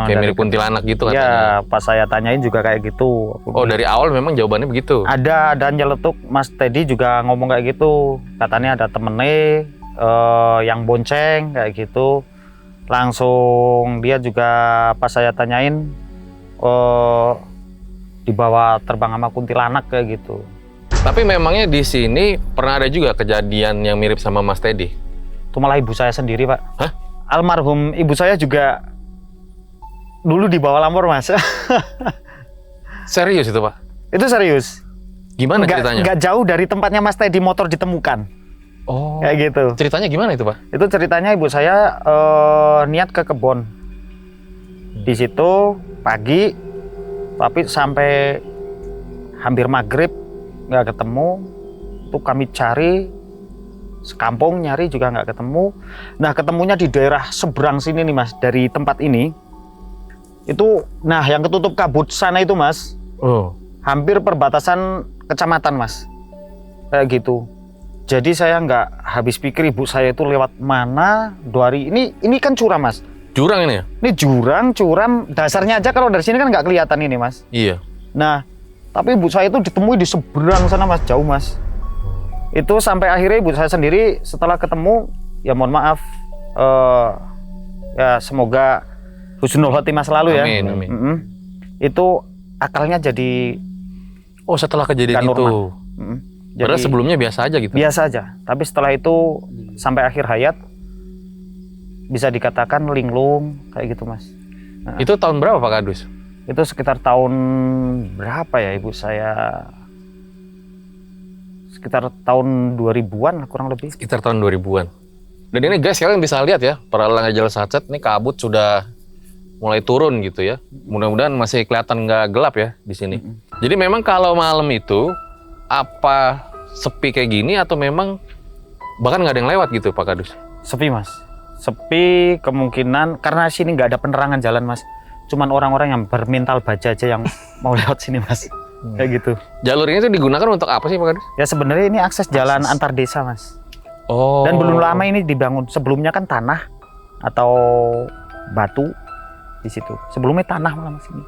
Kayak mirip kuntilanak gitu katanya. Ya, pas saya tanyain juga kayak gitu. Oh, dari awal memang jawabannya begitu. Ada dan nyeletuk Mas Teddy juga ngomong kayak gitu. Katanya ada temennya yang bonceng kayak gitu. Langsung dia juga pas saya tanyain dibawa terbang sama kuntilanak kayak gitu. Tapi memangnya di sini pernah ada juga kejadian yang mirip sama Mas Teddy? Itu malah ibu saya sendiri, Pak. Hah? Almarhum ibu saya juga dulu dibawa lampor, Mas. Serius itu Pak? Itu serius. Gimana ceritanya? Nggak jauh dari tempatnya Mas Teddy motor ditemukan. Oh. Kayak gitu. Ceritanya gimana itu Pak? Itu ceritanya ibu saya niat ke kebun. Di situ pagi, tapi sampai hampir maghrib nggak ketemu. Itu kami cari sekampung nyari juga nggak ketemu. Nah, ketemunya di daerah seberang sini nih Mas, dari tempat ini. Itu, nah yang ketutup kabut sana itu Mas, hampir perbatasan kecamatan Mas, kayak gitu. Jadi saya nggak habis pikir ibu saya itu lewat mana 2 hari. Ini kan curam Mas. Jurang ini ya? Ini jurang, curam. Dasarnya aja kalau dari sini kan nggak kelihatan ini Mas. Iya. Nah, tapi ibu saya itu ditemui di seberang sana Mas, jauh Mas. Itu sampai akhirnya ibu saya sendiri setelah ketemu, ya mohon maaf, ya semoga husnul khotimah selalu ya. Amin, amin. Itu akalnya jadi Oh, setelah kejadian nggak itu. normal. Padahal Jadi sebelumnya biasa aja gitu. biasa aja. Tapi setelah itu sampai akhir hayat bisa dikatakan linglung kayak gitu Mas. Itu tahun berapa Pak Kadus? Itu sekitar tahun berapa ya ibu saya? Sekitar tahun 2000-an kurang lebih. Sekitar tahun 2000-an. Dan ini guys, kalian bisa lihat ya, para Jalan Sacet, ini kabut sudah mulai turun gitu ya. Mudah-mudahan masih kelihatan nggak gelap ya di sini. Jadi memang kalau malam itu, apa sepi kayak gini atau memang bahkan nggak ada yang lewat gitu Pak Kadus? Sepi Mas. Sepi kemungkinan karena sini nggak ada penerangan jalan Mas. Cuman orang-orang yang bermental baja aja yang mau lewat sini Mas. Kayak gitu. Jalur ini tuh digunakan untuk apa sih Pak Kadus? Ya sebenarnya ini akses jalan antar desa Mas. Oh. Dan belum lama ini dibangun. Sebelumnya kan tanah atau batu di situ. Sebelumnya tanah malah Mas ini.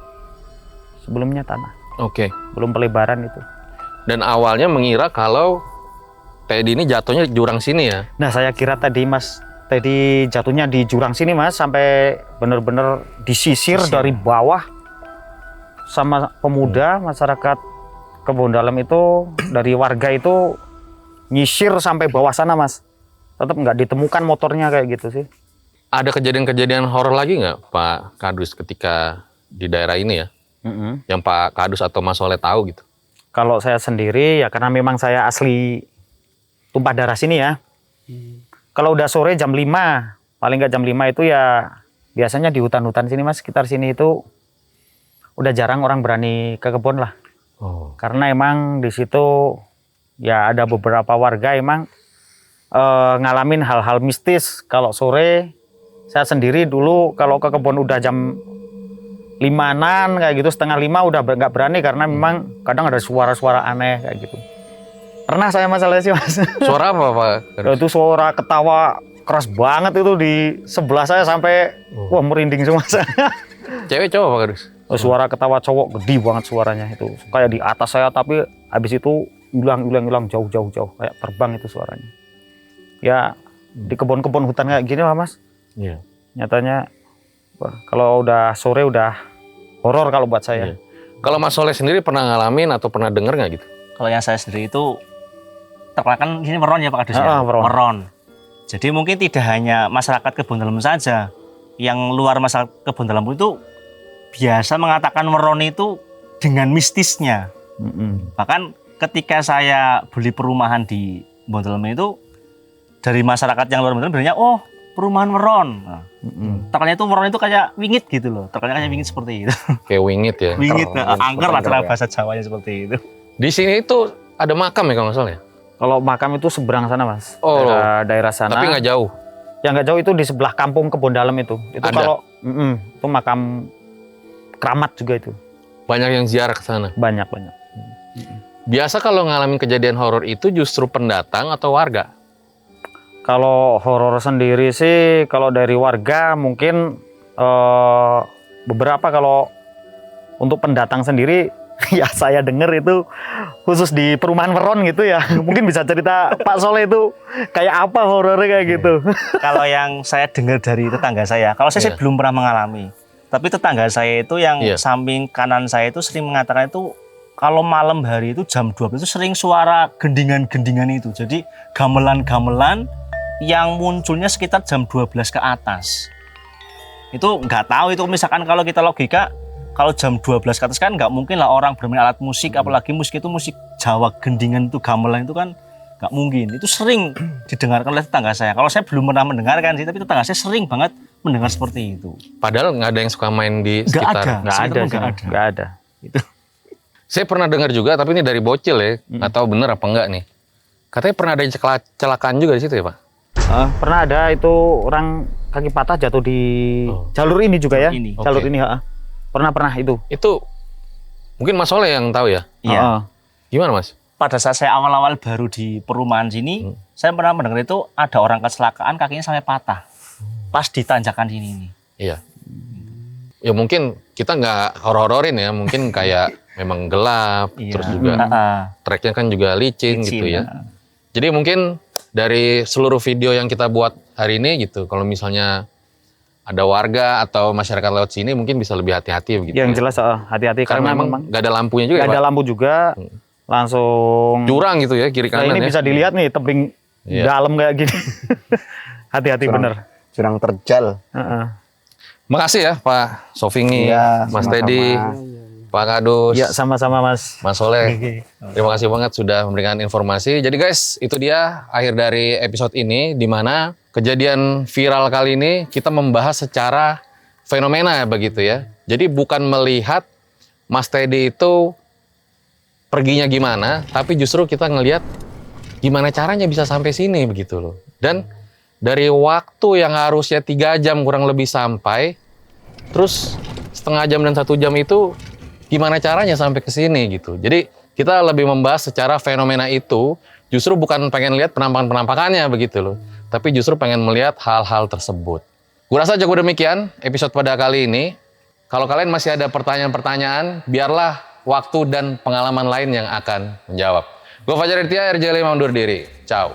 Sebelumnya tanah. Oke. Belum pelebaran itu. Dan awalnya mengira kalau Teddy ini jatuhnya jurang sini ya? Nah saya kira tadi Mas, tadi jatuhnya di jurang sini Mas, sampai benar-benar disisir dari bawah sama pemuda masyarakat Kebon Dalam itu, dari warga itu nyisir sampai bawah sana Mas. Tetap nggak ditemukan motornya kayak gitu sih. Ada kejadian-kejadian horor lagi nggak Pak Kadus ketika di daerah ini ya? Yang Pak Kadus atau Mas Soleh tahu gitu? Kalau saya sendiri ya karena memang saya asli tumpah darah sini ya. Kalau udah sore jam 5, paling nggak jam 5 itu ya biasanya di hutan-hutan sini Mas, sekitar sini itu udah jarang orang berani ke kebun lah. Karena emang di situ ya ada beberapa warga emang ngalamin hal-hal mistis. Kalau sore saya sendiri dulu kalau ke kebun udah jam 5-an kayak gitu, 4:30 udah nggak berani karena memang kadang ada suara-suara aneh kayak gitu. Pernah saya masalah sih Mas. Suara apa Pak Kadus? Itu suara ketawa keras banget itu di sebelah saya sampai wah merinding semua saya. Cewek cowok Pak Kadus? Suara ketawa cowok gede banget suaranya itu. Kayak di atas saya tapi habis itu hilang jauh kayak terbang itu suaranya. Ya di kebun-kebun hutan kayak gini lah Mas. Iya. Nyatanya wah, kalau udah sore udah horor kalau buat saya. Iya. Kalau Mas Soleh sendiri pernah ngalamin atau pernah denger nggak gitu? Kalau yang saya sendiri itu terkenal ini meron ya Pak Kadus ya? Meron. Jadi mungkin tidak hanya masyarakat Kebun Dalem saja, yang luar masyarakat Kebun Dalem itu biasa mengatakan meron itu dengan mistisnya. Bahkan ketika saya beli perumahan di Kebun Dalem itu, dari masyarakat yang luar Kebun Dalem bilangnya, oh perumahan meron. Nah, terkenalnya itu meron itu kayak wingit gitu loh, terkenalnya kayak wingit seperti itu. Kayak wingit ya. Wingit, angker lah cara bahasa Jawanya seperti itu. Di sini itu ada makam ya kalau nggak salah ya? Kalau makam itu seberang sana Mas, Oh, daerah sana. Tapi nggak jauh. Yang nggak jauh itu di sebelah kampung Kebun Dalem itu. Itu Ada? kalau itu makam keramat juga itu. Banyak yang ziarah ke sana. Banyak. Biasa kalau ngalamin kejadian horor itu justru pendatang atau warga? Kalau horor sendiri sih, kalau dari warga mungkin beberapa. Kalau untuk pendatang sendiri, ya saya dengar itu khusus di perumahan Meron gitu ya. Mungkin bisa cerita Pak Soleh itu kayak apa horornya kayak gitu. Kalau yang saya dengar dari tetangga saya, kalau saya sih belum pernah mengalami. Tapi tetangga saya itu yang samping kanan saya itu sering mengatakan itu kalau malam hari itu jam 12 itu sering suara gendingan-gendingan itu. Jadi gamelan-gamelan yang munculnya sekitar jam 12 ke atas. Itu nggak tahu itu misalkan kalau kita logika, kalau jam 12 ke atas kan nggak mungkin lah orang bermain alat musik, apalagi musik itu musik Jawa, gendingan itu, gamelan itu kan nggak mungkin. Itu sering didengarkan oleh tetangga saya. Kalau saya belum pernah mendengarkan sih, tapi tetangga saya sering banget mendengar seperti itu. Padahal nggak ada yang suka main di sekitar. Nggak ada. Itu. Saya pernah dengar juga, tapi ini dari bocil ya, nggak tahu bener apa enggak nih. Katanya pernah ada yang kecelakaan juga di situ ya Pak? Pernah ada itu orang kaki patah jatuh di jalur ini juga ya. Jalur ini. Pernah itu. Itu mungkin Mas Soleh yang tahu ya? Iya. Gimana Mas? Pada saat saya awal-awal baru di perumahan sini, saya pernah mendengar itu ada orang kecelakaan kakinya sampai patah. Pas di tanjakan sini nih. Iya. Ya mungkin kita nggak horor-hororin ya, mungkin kayak memang gelap, terus juga treknya kan juga licin gitu ya. Jadi mungkin dari seluruh video yang kita buat hari ini gitu, kalau misalnya ada warga atau masyarakat lewat sini mungkin bisa lebih hati-hati begitu. Yang jelas hati-hati karena memang nggak ada lampunya juga. Nggak ada lampu juga, langsung jurang gitu ya kiri kanan. Ini bisa dilihat nih tebing dalam kayak gini. Hati-hati bener. Jurang terjal. Makasih ya Pak Sofingi, Mas sama-sama. Teddy, Pak Kadus. Ya sama-sama Mas. Mas Soleh. Terima kasih banget sudah memberikan informasi. Jadi guys, itu dia akhir dari episode ini, di mana kejadian viral kali ini kita membahas secara fenomena begitu ya. Jadi bukan melihat Mas Teddy itu perginya gimana, tapi justru kita ngelihat gimana caranya bisa sampai sini begitu loh. Dan dari waktu yang harusnya 3 jam kurang lebih sampai, terus setengah jam dan 1 jam itu gimana caranya sampai ke sini gitu. Jadi kita lebih membahas secara fenomena itu, justru bukan pengen lihat penampakan-penampakannya begitu loh, tapi justru pengen melihat hal-hal tersebut. Gua rasa cukup demikian episode pada kali ini. Kalau kalian masih ada pertanyaan-pertanyaan, biarlah waktu dan pengalaman lain yang akan menjawab. Gua Fajar Aditya, RJ5 undur diri. Ciao.